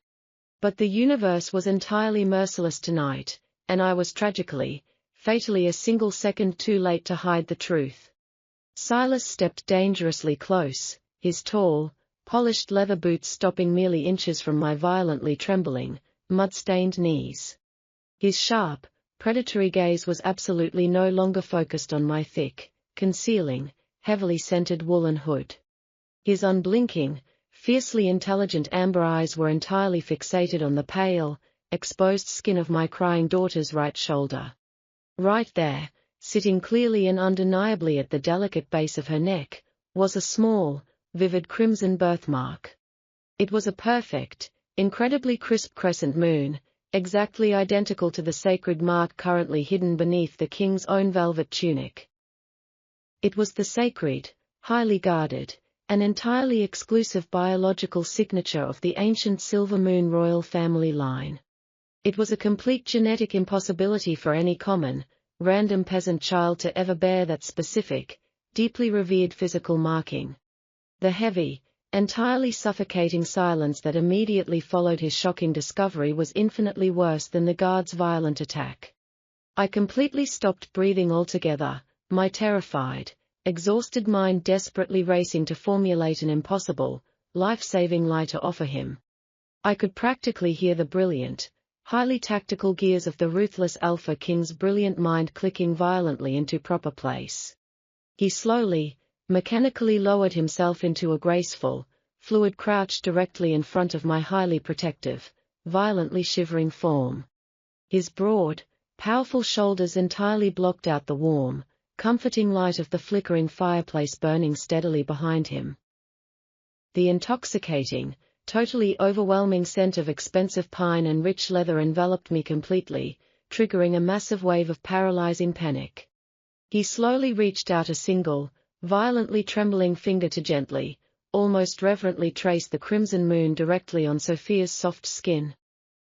But the universe was entirely merciless tonight, and I was tragically, fatally a single second too late to hide the truth. Silas stepped dangerously close, his tall, polished leather boots stopping merely inches from my violently trembling, mud-stained knees. His sharp, predatory gaze was absolutely no longer focused on my thick, concealing, heavily scented woolen hood. His unblinking, fiercely intelligent amber eyes were entirely fixated on the pale, exposed skin of my crying daughter's right shoulder. Right there, sitting clearly and undeniably at the delicate base of her neck, was a small, vivid crimson birthmark. It was a perfect, incredibly crisp crescent moon, exactly identical to the sacred mark currently hidden beneath the king's own velvet tunic. It was the sacred, highly guarded, and entirely exclusive biological signature of the ancient Silver Moon royal family line. It was a complete genetic impossibility for any common, random peasant child to ever bear that specific, deeply revered physical marking. The heavy, entirely suffocating silence that immediately followed his shocking discovery was infinitely worse than the guard's violent attack. I completely stopped breathing altogether, my terrified, exhausted mind desperately racing to formulate an impossible, life-saving lie to offer him. I could practically hear the brilliant, highly tactical gears of the ruthless Alpha King's brilliant mind clicking violently into proper place. He slowly, mechanically lowered himself into a graceful, fluid crouch directly in front of my highly protective, violently shivering form. His broad, powerful shoulders entirely blocked out the warm, comforting light of the flickering fireplace burning steadily behind him. The intoxicating, totally overwhelming scent of expensive pine and rich leather enveloped me completely, triggering a massive wave of paralyzing panic. He slowly reached out a single, violently trembling finger to gently, almost reverently trace the crimson moon directly on Sophia's soft skin.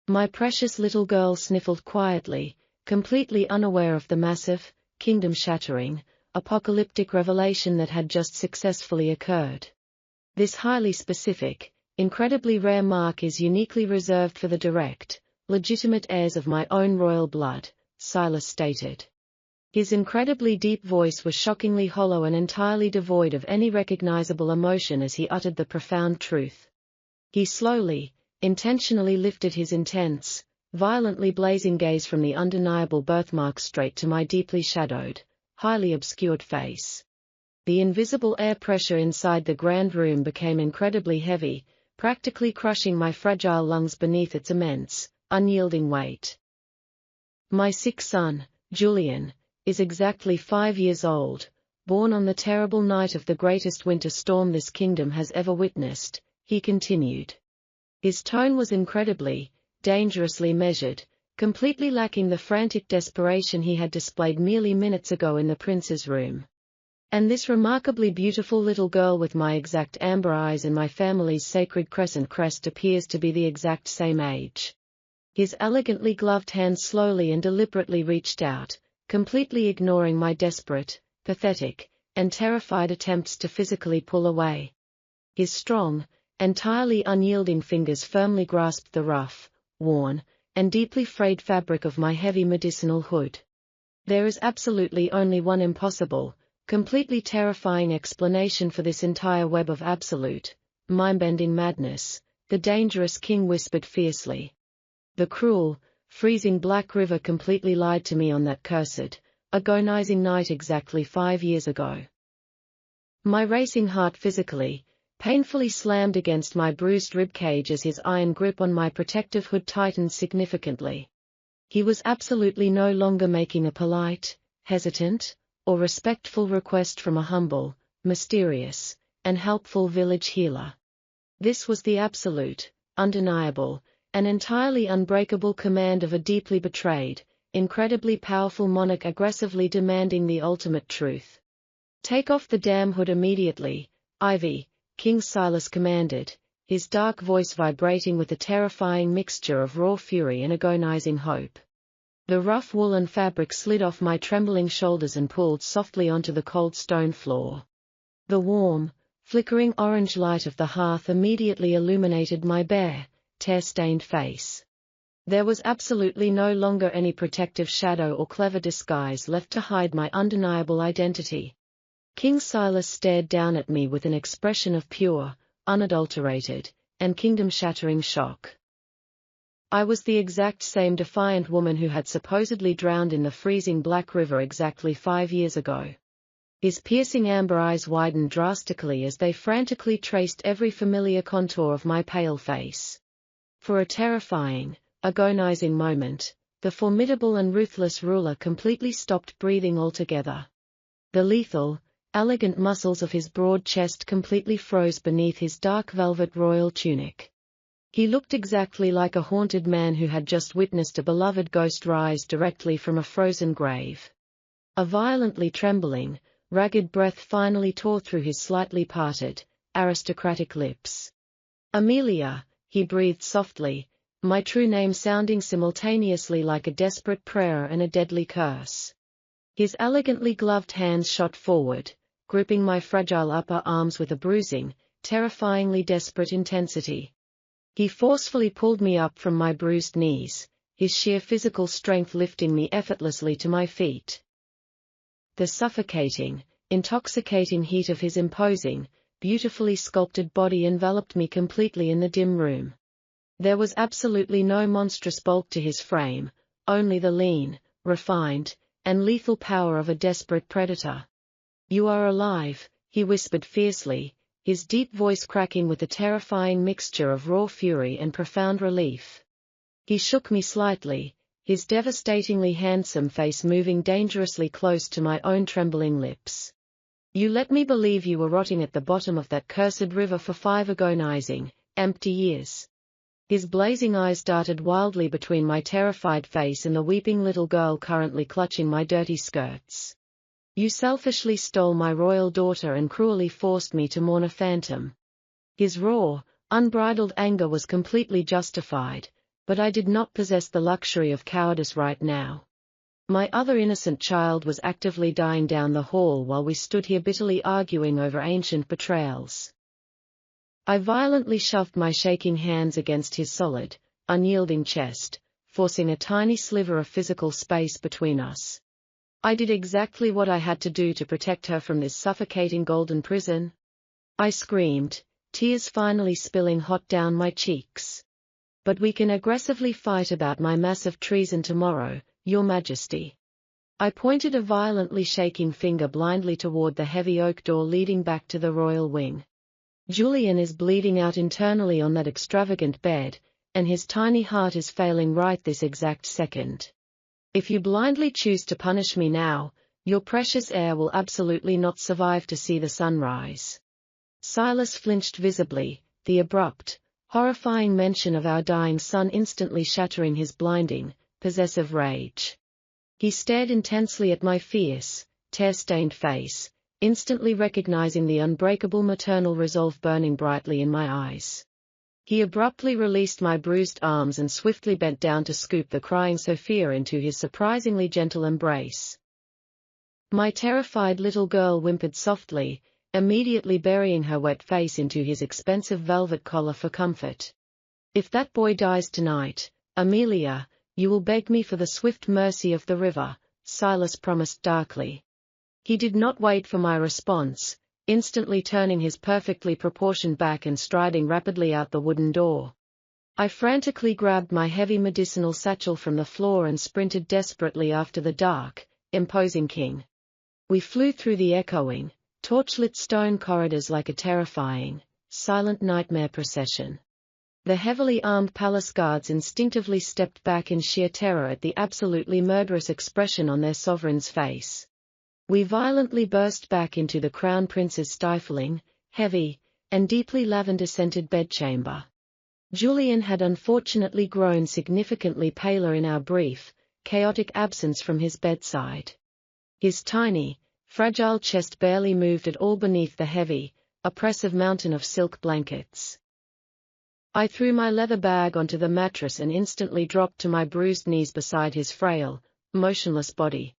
My precious little girl sniffled quietly, completely unaware of the massive, kingdom-shattering, apocalyptic revelation that had just successfully occurred. This highly specific, incredibly rare mark is uniquely reserved for the direct, legitimate heirs of my own royal blood, Silas stated. His incredibly deep voice was shockingly hollow and entirely devoid of any recognizable emotion as he uttered the profound truth. He slowly, intentionally lifted his intense, violently blazing gaze from the undeniable birthmark straight to my deeply shadowed, highly obscured face. The invisible air pressure inside the grand room became incredibly heavy, practically crushing my fragile lungs beneath its immense, unyielding weight. My sick son, Julian, is exactly 5 years old, born on the terrible night of the greatest winter storm this kingdom has ever witnessed, he continued. His tone was incredibly, dangerously measured, completely lacking the frantic desperation he had displayed merely minutes ago in the prince's room. And this remarkably beautiful little girl with my exact amber eyes and my family's sacred crescent crest appears to be the exact same age. His elegantly gloved hand slowly and deliberately reached out, completely ignoring my desperate, pathetic, and terrified attempts to physically pull away. His strong, entirely unyielding fingers firmly grasped the rough, worn, and deeply frayed fabric of my heavy medicinal hood. There is absolutely only one impossible, completely terrifying explanation for this entire web of absolute, mind-bending madness, the dangerous king whispered fiercely. The cruel, freezing Black River completely lied to me on that cursed, agonizing night exactly 5 years ago. My racing heart physically, painfully slammed against my bruised ribcage as his iron grip on my protective hood tightened significantly. He was absolutely no longer making a polite, hesitant, or respectful request from a humble, mysterious, and helpful village healer. This was the absolute, undeniable, and entirely unbreakable command of a deeply betrayed, incredibly powerful monarch aggressively demanding the ultimate truth. Take off the damn hood immediately, Ivy, King Silas commanded, his dark voice vibrating with a terrifying mixture of raw fury and agonizing hope. The rough woolen fabric slid off my trembling shoulders and pulled softly onto the cold stone floor. The warm, flickering orange light of the hearth immediately illuminated my bare, tear-stained face. There was absolutely no longer any protective shadow or clever disguise left to hide my undeniable identity. King Silas stared down at me with an expression of pure, unadulterated, and kingdom-shattering shock. I was the exact same defiant woman who had supposedly drowned in the freezing Black River exactly 5 years ago. His piercing amber eyes widened drastically as they frantically traced every familiar contour of my pale face. For a terrifying, agonizing moment, the formidable and ruthless ruler completely stopped breathing altogether. The lethal, elegant muscles of his broad chest completely froze beneath his dark velvet royal tunic. He looked exactly like a haunted man who had just witnessed a beloved ghost rise directly from a frozen grave. A violently trembling, ragged breath finally tore through his slightly parted, aristocratic lips. Amelia, he breathed softly, my true name sounding simultaneously like a desperate prayer and a deadly curse. His elegantly gloved hands shot forward, gripping my fragile upper arms with a bruising, terrifyingly desperate intensity. He forcefully pulled me up from my bruised knees, his sheer physical strength lifting me effortlessly to my feet. The suffocating, intoxicating heat of his imposing, beautifully sculpted body enveloped me completely in the dim room. There was absolutely no monstrous bulk to his frame, only the lean, refined, and lethal power of a desperate predator. "You are alive," he whispered fiercely, his deep voice cracking with a terrifying mixture of raw fury and profound relief. He shook me slightly, his devastatingly handsome face moving dangerously close to my own trembling lips. "You let me believe you were rotting at the bottom of that cursed river for 5 agonizing, empty years." His blazing eyes darted wildly between my terrified face and the weeping little girl currently clutching my dirty skirts. "You selfishly stole my royal daughter and cruelly forced me to mourn a phantom." His raw, unbridled anger was completely justified, but I did not possess the luxury of cowardice right now. My other innocent child was actively dying down the hall while we stood here bitterly arguing over ancient betrayals. I violently shoved my shaking hands against his solid, unyielding chest, forcing a tiny sliver of physical space between us. I did exactly what I had to do to protect her from this suffocating golden prison. I screamed, tears finally spilling hot down my cheeks. "But we can aggressively fight about my massive treason tomorrow, Your Majesty." I pointed a violently shaking finger blindly toward the heavy oak door leading back to the royal wing. "Julian is bleeding out internally on that extravagant bed, and his tiny heart is failing right this exact second. If you blindly choose to punish me now, your precious heir will absolutely not survive to see the sunrise." Silas flinched visibly, the abrupt, horrifying mention of our dying son instantly shattering his blinding, possessive rage. He stared intensely at my fierce, tear-stained face, instantly recognizing the unbreakable maternal resolve burning brightly in my eyes. He abruptly released my bruised arms and swiftly bent down to scoop the crying Sophia into his surprisingly gentle embrace. My terrified little girl whimpered softly, immediately burying her wet face into his expensive velvet collar for comfort. "If that boy dies tonight, Amelia, you will beg me for the swift mercy of the river," Silas promised darkly. He did not wait for my response, instantly turning his perfectly proportioned back and striding rapidly out the wooden door. I frantically grabbed my heavy medicinal satchel from the floor and sprinted desperately after the dark, imposing king. We flew through the echoing, torchlit stone corridors like a terrifying, silent nightmare procession. The heavily armed palace guards instinctively stepped back in sheer terror at the absolutely murderous expression on their sovereign's face. We violently burst back into the Crown Prince's stifling, heavy, and deeply lavender-scented bedchamber. Julian had unfortunately grown significantly paler in our brief, chaotic absence from his bedside. His tiny, fragile chest barely moved at all beneath the heavy, oppressive mountain of silk blankets. I threw my leather bag onto the mattress and instantly dropped to my bruised knees beside his frail, motionless body.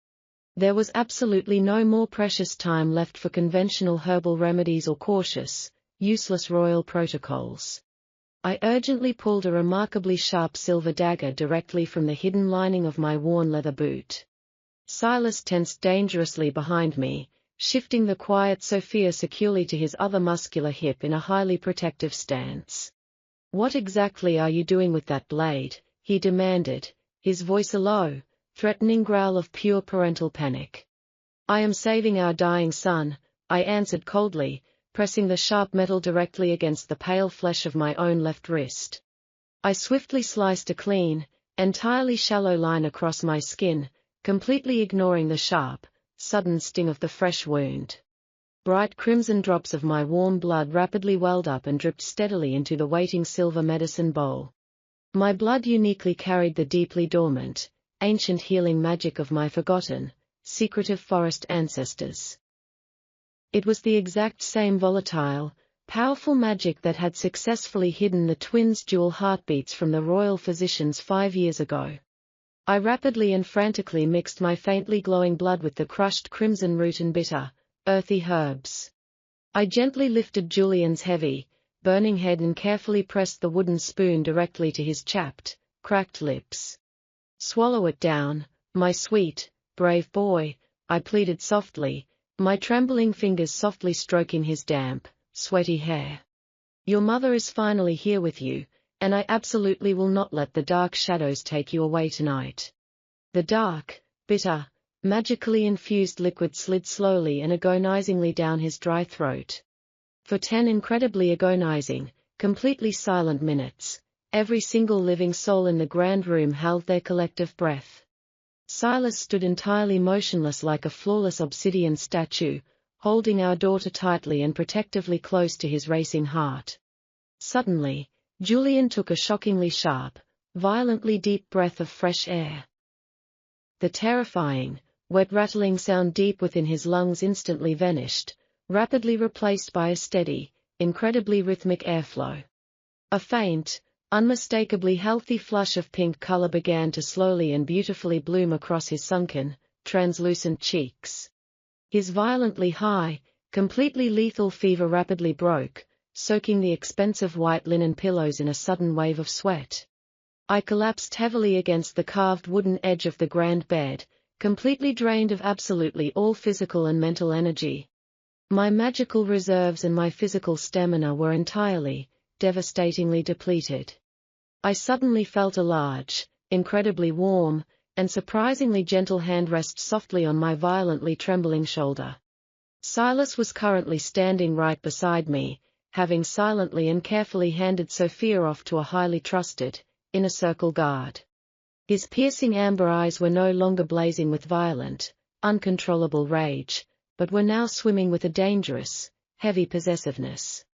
There was absolutely no more precious time left for conventional herbal remedies or cautious, useless royal protocols. I urgently pulled a remarkably sharp silver dagger directly from the hidden lining of my worn leather boot. Silas tensed dangerously behind me, shifting the quiet Sophia securely to his other muscular hip in a highly protective stance. "What exactly are you doing with that blade?" he demanded, his voice a low, threatening growl of pure parental panic. "I am saving our dying son," I answered coldly, pressing the sharp metal directly against the pale flesh of my own left wrist. I swiftly sliced a clean, entirely shallow line across my skin, completely ignoring the sharp, sudden sting of the fresh wound. Bright crimson drops of my warm blood rapidly welled up and dripped steadily into the waiting silver medicine bowl. My blood uniquely carried the deeply dormant, ancient healing magic of my forgotten, secretive forest ancestors. It was the exact same volatile, powerful magic that had successfully hidden the twins' dual heartbeats from the royal physicians 5 years ago. I rapidly and frantically mixed my faintly glowing blood with the crushed crimson root and bitter, earthy herbs. I gently lifted Julian's heavy, burning head and carefully pressed the wooden spoon directly to his chapped, cracked lips. "Swallow it down, my sweet, brave boy," I pleaded softly, my trembling fingers softly stroking his damp, sweaty hair. "Your mother is finally here with you, and I absolutely will not let the dark shadows take you away tonight. The dark, bitter, magically infused liquid slid slowly and agonizingly down his dry throat. For 10 incredibly agonizing, completely silent minutes, every single living soul in the grand room held their collective breath. Silas stood entirely motionless like a flawless obsidian statue, holding our daughter tightly and protectively close to his racing heart. Suddenly, Julian took a shockingly sharp, violently deep breath of fresh air. The terrifying, wet rattling sound deep within his lungs instantly vanished, rapidly replaced by a steady, incredibly rhythmic airflow. A faint, unmistakably healthy flush of pink color began to slowly and beautifully bloom across his sunken, translucent cheeks. His violently high, completely lethal fever rapidly broke, soaking the expensive white linen pillows in a sudden wave of sweat. I collapsed heavily against the carved wooden edge of the grand bed, completely drained of absolutely all physical and mental energy. My magical reserves and my physical stamina were entirely, devastatingly depleted. I suddenly felt a large, incredibly warm, and surprisingly gentle hand rest softly on my violently trembling shoulder. Silas was currently standing right beside me, having silently and carefully handed Sophia off to a highly trusted, inner circle guard. His piercing amber eyes were no longer blazing with violent, uncontrollable rage, but were now swimming with a dangerous, heavy possessiveness.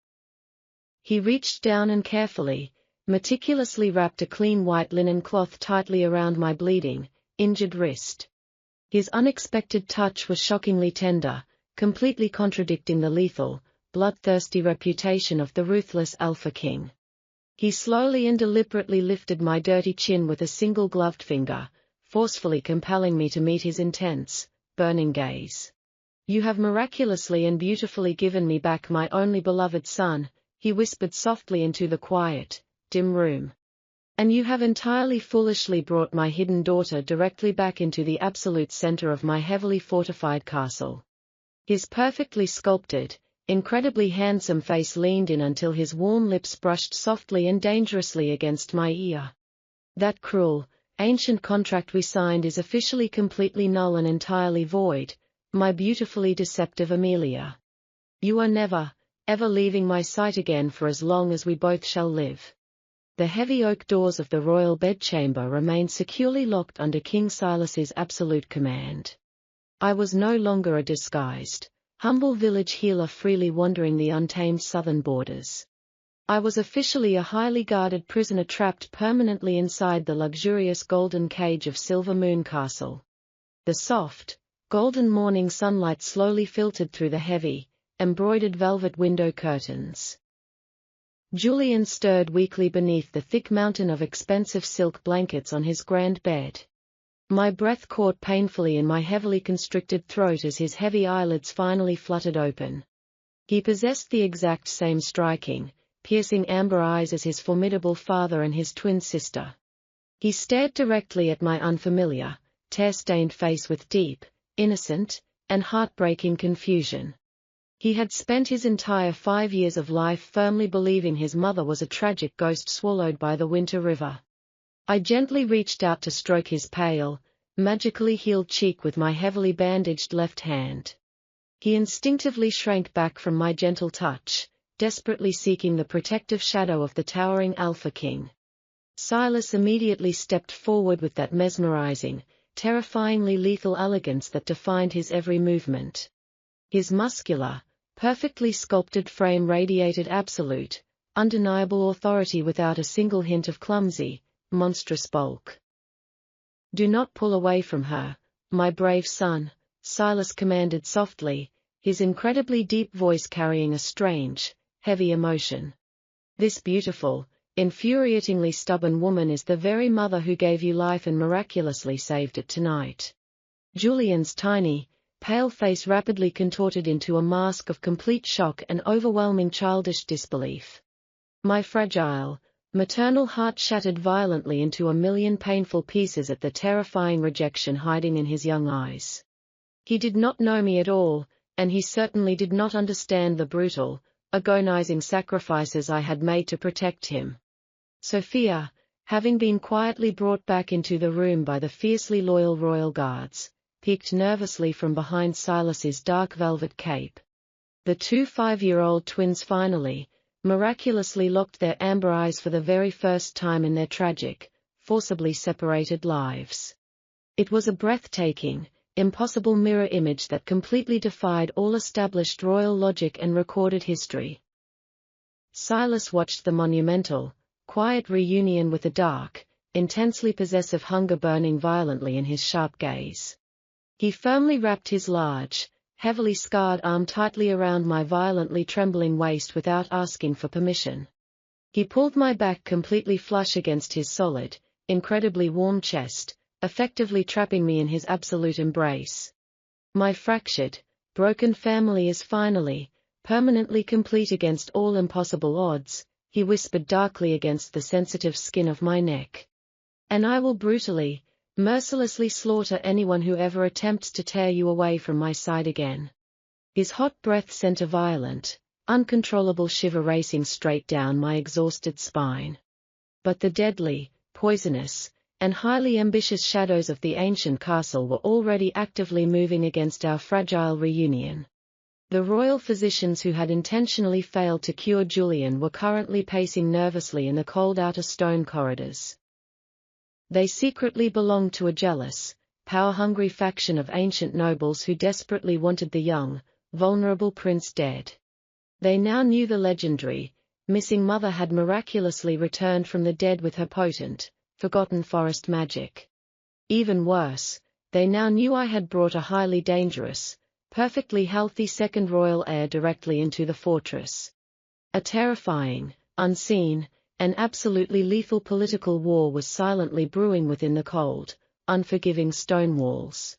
He reached down and carefully, meticulously wrapped a clean white linen cloth tightly around my bleeding, injured wrist. His unexpected touch was shockingly tender, completely contradicting the lethal, bloodthirsty reputation of the ruthless Alpha King. He slowly and deliberately lifted my dirty chin with a single gloved finger, forcefully compelling me to meet his intense, burning gaze. "You have miraculously and beautifully given me back my only beloved son," he whispered softly into the quiet, dim room. "And you have entirely foolishly brought my hidden daughter directly back into the absolute center of my heavily fortified castle." His perfectly sculpted, incredibly handsome face leaned in until his warm lips brushed softly and dangerously against my ear. "That cruel, ancient contract we signed is officially completely null and entirely void, my beautifully deceptive Amelia. You are never, ever leaving my sight again for as long as we both shall live." The heavy oak doors of the royal bedchamber remained securely locked under King Silas's absolute command. I was no longer a disguised, humble village healer freely wandering the untamed southern borders. I was officially a highly guarded prisoner trapped permanently inside the luxurious golden cage of Silver Moon Castle. The soft, golden morning sunlight slowly filtered through the heavy, embroidered velvet window curtains. Julian stirred weakly beneath the thick mountain of expensive silk blankets on his grand bed. My breath caught painfully in my heavily constricted throat as his heavy eyelids finally fluttered open. He possessed the exact same striking, piercing amber eyes as his formidable father and his twin sister. He stared directly at my unfamiliar, tear-stained face with deep, innocent, and heartbreaking confusion. He had spent his entire 5 years of life firmly believing his mother was a tragic ghost swallowed by the winter river. I gently reached out to stroke his pale, magically healed cheek with my heavily bandaged left hand. He instinctively shrank back from my gentle touch, desperately seeking the protective shadow of the towering Alpha King. Silas immediately stepped forward with that mesmerizing, terrifyingly lethal elegance that defined his every movement. His muscular, perfectly sculpted frame radiated absolute, undeniable authority without a single hint of clumsy, monstrous bulk. "Do not pull away from her, my brave son," Silas commanded softly, his incredibly deep voice carrying a strange, heavy emotion. "This beautiful, infuriatingly stubborn woman is the very mother who gave you life and miraculously saved it tonight." Julian's tiny, pale face rapidly contorted into a mask of complete shock and overwhelming childish disbelief. My fragile, maternal heart shattered violently into a million painful pieces at the terrifying rejection hiding in his young eyes. He did not know me at all, and he certainly did not understand the brutal, agonizing sacrifices I had made to protect him. Sophia, having been quietly brought back into the room by the fiercely loyal royal guards, peeked nervously from behind Silas's dark velvet cape. The two 5-year-old twins finally, miraculously locked their amber eyes for the very first time in their tragic, forcibly separated lives. It was a breathtaking, impossible mirror image that completely defied all established royal logic and recorded history. Silas watched the monumental, quiet reunion with a dark, intensely possessive hunger burning violently in his sharp gaze. He firmly wrapped his large, heavily scarred arm tightly around my violently trembling waist without asking for permission. He pulled my back completely flush against his solid, incredibly warm chest, effectively trapping me in his absolute embrace. My fractured, broken family is finally, permanently complete against all impossible odds, he whispered darkly against the sensitive skin of my neck. And I will brutally, mercilessly slaughter anyone who ever attempts to tear you away from my side again. His hot breath sent a violent, uncontrollable shiver racing straight down my exhausted spine. But the deadly, poisonous, and highly ambitious shadows of the ancient castle were already actively moving against our fragile reunion. The royal physicians who had intentionally failed to cure Julian were currently pacing nervously in the cold outer stone corridors. They secretly belonged to a jealous, power-hungry faction of ancient nobles who desperately wanted the young, vulnerable prince dead. They now knew the legendary, missing mother had miraculously returned from the dead with her potent, forgotten forest magic. Even worse, they now knew I had brought a highly dangerous, perfectly healthy second royal heir directly into the fortress. A terrifying, unseen, and absolutely lethal political war was silently brewing within the cold, unforgiving stone walls.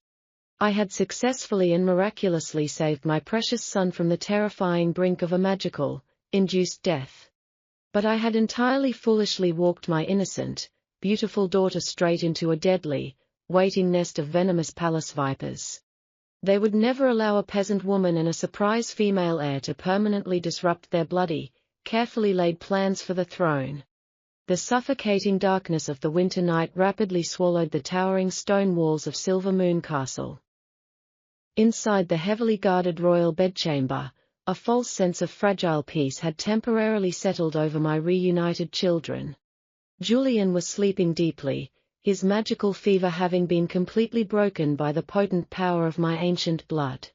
I had successfully and miraculously saved my precious son from the terrifying brink of a magical, induced death. But I had entirely foolishly walked my innocent, beautiful daughter straight into a deadly, waiting nest of venomous palace vipers. They would never allow a peasant woman and a surprise female heir to permanently disrupt their bloody, carefully laid plans for the throne. The suffocating darkness of the winter night rapidly swallowed the towering stone walls of Silver Moon Castle. Inside the heavily guarded royal bedchamber, a false sense of fragile peace had temporarily settled over my reunited children. Julian was sleeping deeply, his magical fever having been completely broken by the potent power of my ancient blood.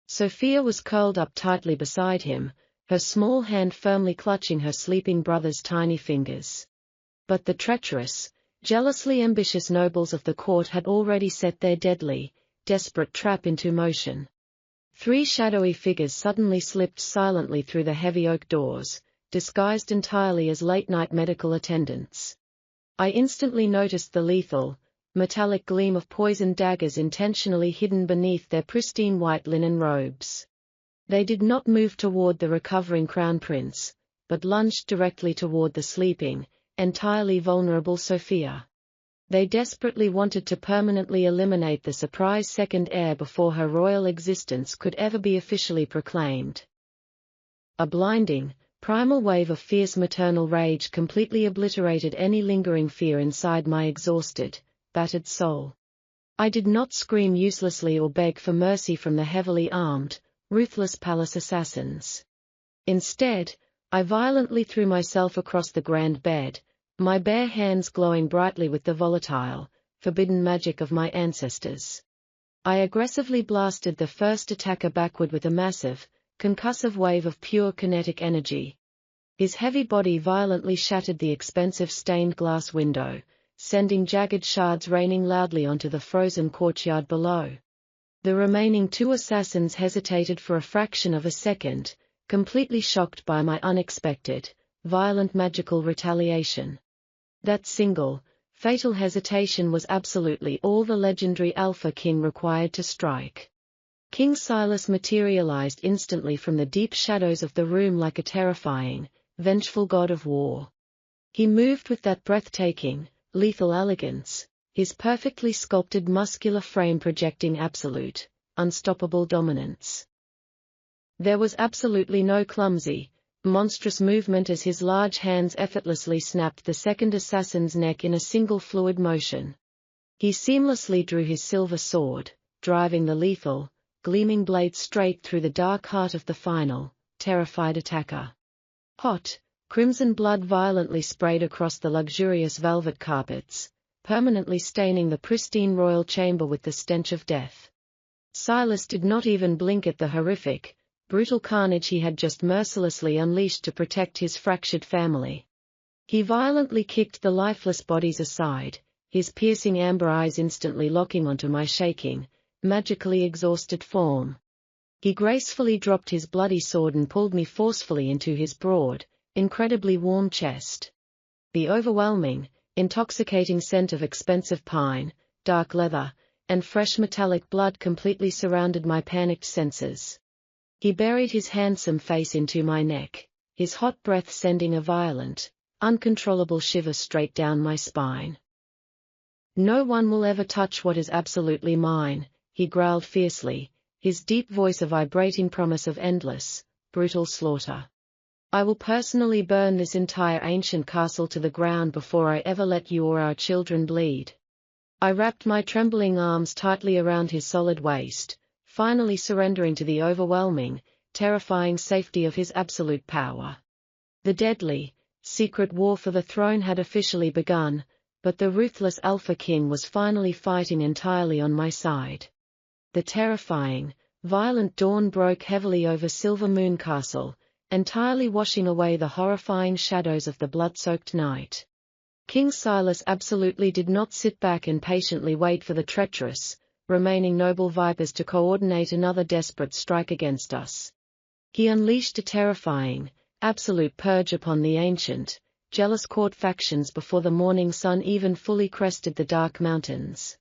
Sophia was curled up tightly beside him, her small hand firmly clutching her sleeping brother's tiny fingers. But the treacherous, jealously ambitious nobles of the court had already set their deadly, desperate trap into motion. 3 shadowy figures suddenly slipped silently through the heavy oak doors, disguised entirely as late-night medical attendants. I instantly noticed the lethal, metallic gleam of poisoned daggers intentionally hidden beneath their pristine white linen robes. They did not move toward the recovering crown prince, but lunged directly toward the sleeping, entirely vulnerable Sophia. They desperately wanted to permanently eliminate the surprise second heir before her royal existence could ever be officially proclaimed. A blinding, primal wave of fierce maternal rage completely obliterated any lingering fear inside my exhausted, battered soul. I did not scream uselessly or beg for mercy from the heavily armed, ruthless palace assassins. Instead, I violently threw myself across the grand bed, my bare hands glowing brightly with the volatile, forbidden magic of my ancestors. I aggressively blasted the first attacker backward with a massive, concussive wave of pure kinetic energy. His heavy body violently shattered the expensive stained glass window, sending jagged shards raining loudly onto the frozen courtyard below. The remaining 2 assassins hesitated for a fraction of a second, completely shocked by my unexpected, violent magical retaliation. That single, fatal hesitation was absolutely all the legendary Alpha King required to strike. King Silas materialized instantly from the deep shadows of the room like a terrifying, vengeful god of war. He moved with that breathtaking, lethal elegance, his perfectly sculpted muscular frame projecting absolute, unstoppable dominance. There was absolutely no clumsy, monstrous movement as his large hands effortlessly snapped the second assassin's neck in a single fluid motion. He seamlessly drew his silver sword, driving the lethal, gleaming blade straight through the dark heart of the final, terrified attacker. Hot, crimson blood violently sprayed across the luxurious velvet carpets, permanently staining the pristine royal chamber with the stench of death. Silas did not even blink at the horrific, brutal carnage he had just mercilessly unleashed to protect his fractured family. He violently kicked the lifeless bodies aside, his piercing amber eyes instantly locking onto my shaking, magically exhausted form. He gracefully dropped his bloody sword and pulled me forcefully into his broad, incredibly warm chest. The overwhelming, intoxicating scent of expensive pine, dark leather, and fresh metallic blood completely surrounded my panicked senses. He buried his handsome face into my neck, his hot breath sending a violent, uncontrollable shiver straight down my spine. "No one will ever touch what is absolutely mine," he growled fiercely, his deep voice a vibrating promise of endless, brutal slaughter. "I will personally burn this entire ancient castle to the ground before I ever let you or our children bleed." I wrapped my trembling arms tightly around his solid waist, finally surrendering to the overwhelming, terrifying safety of his absolute power. The deadly, secret war for the throne had officially begun, but the ruthless Alpha King was finally fighting entirely on my side. The terrifying, violent dawn broke heavily over Silver Moon Castle, entirely washing away the horrifying shadows of the blood-soaked night. King Silas absolutely did not sit back and patiently wait for the treacherous, remaining noble vipers to coordinate another desperate strike against us. He unleashed a terrifying, absolute purge upon the ancient, jealous court factions before the morning sun even fully crested the dark mountains.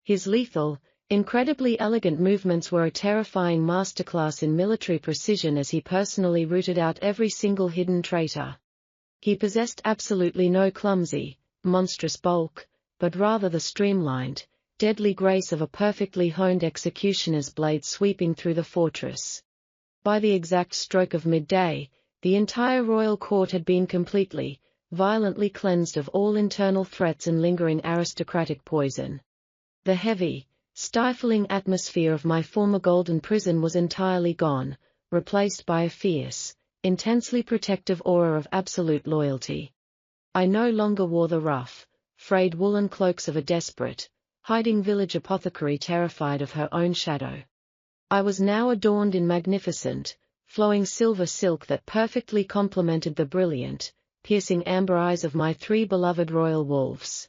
His lethal, incredibly elegant movements were a terrifying masterclass in military precision as he personally rooted out every single hidden traitor. He possessed absolutely no clumsy, monstrous bulk, but rather the streamlined, deadly grace of a perfectly honed executioner's blade sweeping through the fortress. By the exact stroke of midday, the entire royal court had been completely, violently cleansed of all internal threats and lingering aristocratic poison. The heavy, stifling atmosphere of my former golden prison was entirely gone, replaced by a fierce, intensely protective aura of absolute loyalty. I no longer wore the rough, frayed woolen cloaks of a desperate, hiding village apothecary terrified of her own shadow. I was now adorned in magnificent, flowing silver silk that perfectly complemented the brilliant, piercing amber eyes of my three beloved royal wolves.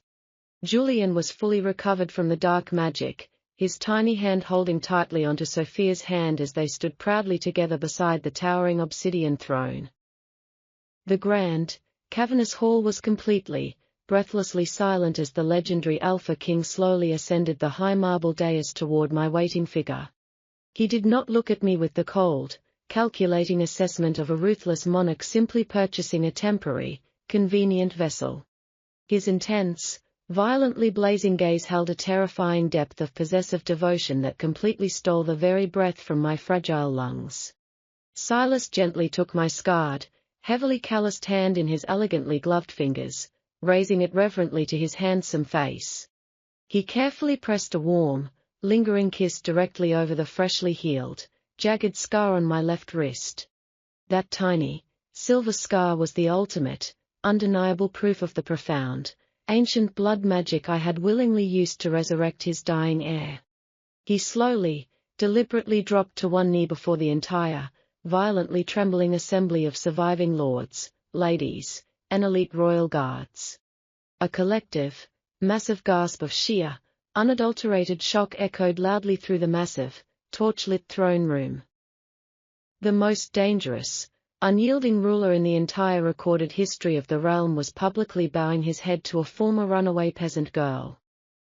Julian was fully recovered from the dark magic, his tiny hand holding tightly onto Sophia's hand as they stood proudly together beside the towering obsidian throne. The grand, cavernous hall was completely, breathlessly silent as the legendary Alpha King slowly ascended the high marble dais toward my waiting figure. He did not look at me with the cold, calculating assessment of a ruthless monarch simply purchasing a temporary, convenient vessel. His intense, violently blazing gaze held a terrifying depth of possessive devotion that completely stole the very breath from my fragile lungs. Silas gently took my scarred, heavily calloused hand in his elegantly gloved fingers, raising it reverently to his handsome face. He carefully pressed a warm, lingering kiss directly over the freshly healed, jagged scar on my left wrist. That tiny, silver scar was the ultimate, undeniable proof of the profound, ancient blood magic I had willingly used to resurrect his dying heir. He slowly, deliberately dropped to one knee before the entire, violently trembling assembly of surviving lords, ladies, and elite royal guards. A collective, massive gasp of sheer, unadulterated shock echoed loudly through the massive, torch-lit throne room. The most dangerous, unyielding ruler in the entire recorded history of the realm was publicly bowing his head to a former runaway peasant girl.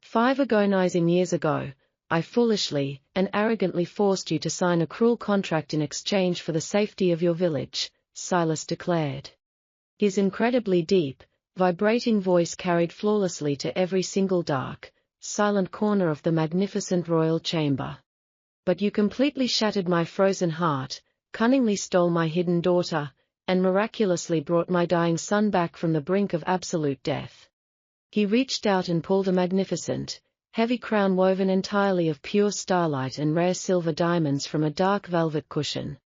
5 agonizing years ago, I foolishly and arrogantly forced you to sign a cruel contract in exchange for the safety of your village, Silas declared. His incredibly deep, vibrating voice carried flawlessly to every single dark, silent corner of the magnificent royal chamber. But you completely shattered my frozen heart, cunningly stole my hidden daughter, and miraculously brought my dying son back from the brink of absolute death. He reached out and pulled a magnificent, heavy crown woven entirely of pure starlight and rare silver diamonds from a dark velvet cushion.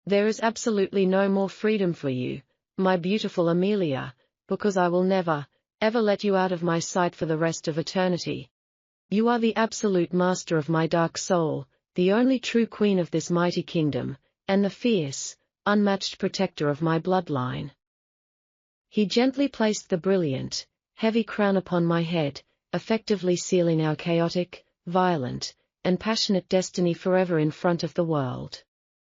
There is absolutely no more freedom for you, my beautiful Amelia, because I will never, ever let you out of my sight for the rest of eternity. You are the absolute master of my dark soul, the only true queen of this mighty kingdom, and the fierce, unmatched protector of my bloodline. He gently placed the brilliant, heavy crown upon my head, effectively sealing our chaotic, violent, and passionate destiny forever in front of the world.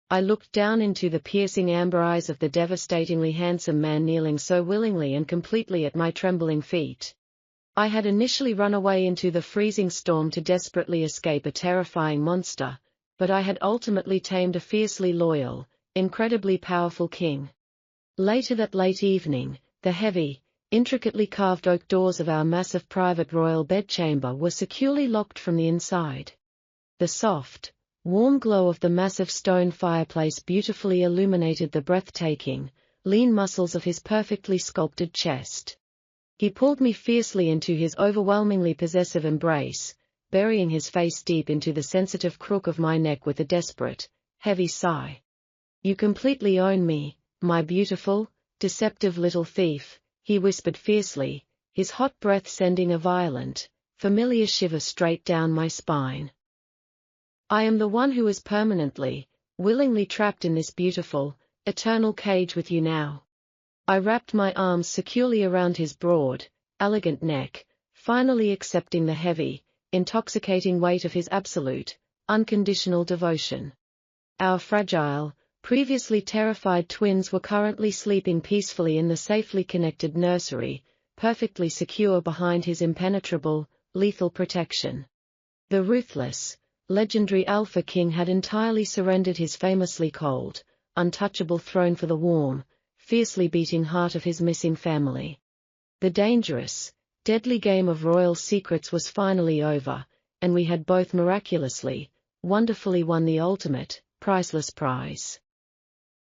I looked down into the piercing amber eyes of the devastatingly handsome man kneeling so willingly and completely at my trembling feet. I had initially run away into the freezing storm to desperately escape a terrifying monster, but I had ultimately tamed a fiercely loyal, incredibly powerful king. Later that late evening, the heavy, intricately carved oak doors of our massive private royal bedchamber were securely locked from the inside. The soft, warm glow of the massive stone fireplace beautifully illuminated the breathtaking, lean muscles of his perfectly sculpted chest. He pulled me fiercely into his overwhelmingly possessive embrace, burying his face deep into the sensitive crook of my neck with a desperate, heavy sigh. "You completely own me, my beautiful, deceptive little thief," he whispered fiercely, his hot breath sending a violent, familiar shiver straight down my spine. "I am the one who is permanently, willingly trapped in this beautiful, eternal cage with you now." I wrapped my arms securely around his broad, elegant neck, finally accepting the heavy, intoxicating weight of his absolute, unconditional devotion. Our fragile, previously terrified twins were currently sleeping peacefully in the safely connected nursery, perfectly secure behind his impenetrable, lethal protection. The ruthless, legendary Alpha King had entirely surrendered his famously cold, untouchable throne for the warm, fiercely beating heart of his missing family. The dangerous, deadly game of royal secrets was finally over, and we had both miraculously, wonderfully won the ultimate, priceless prize.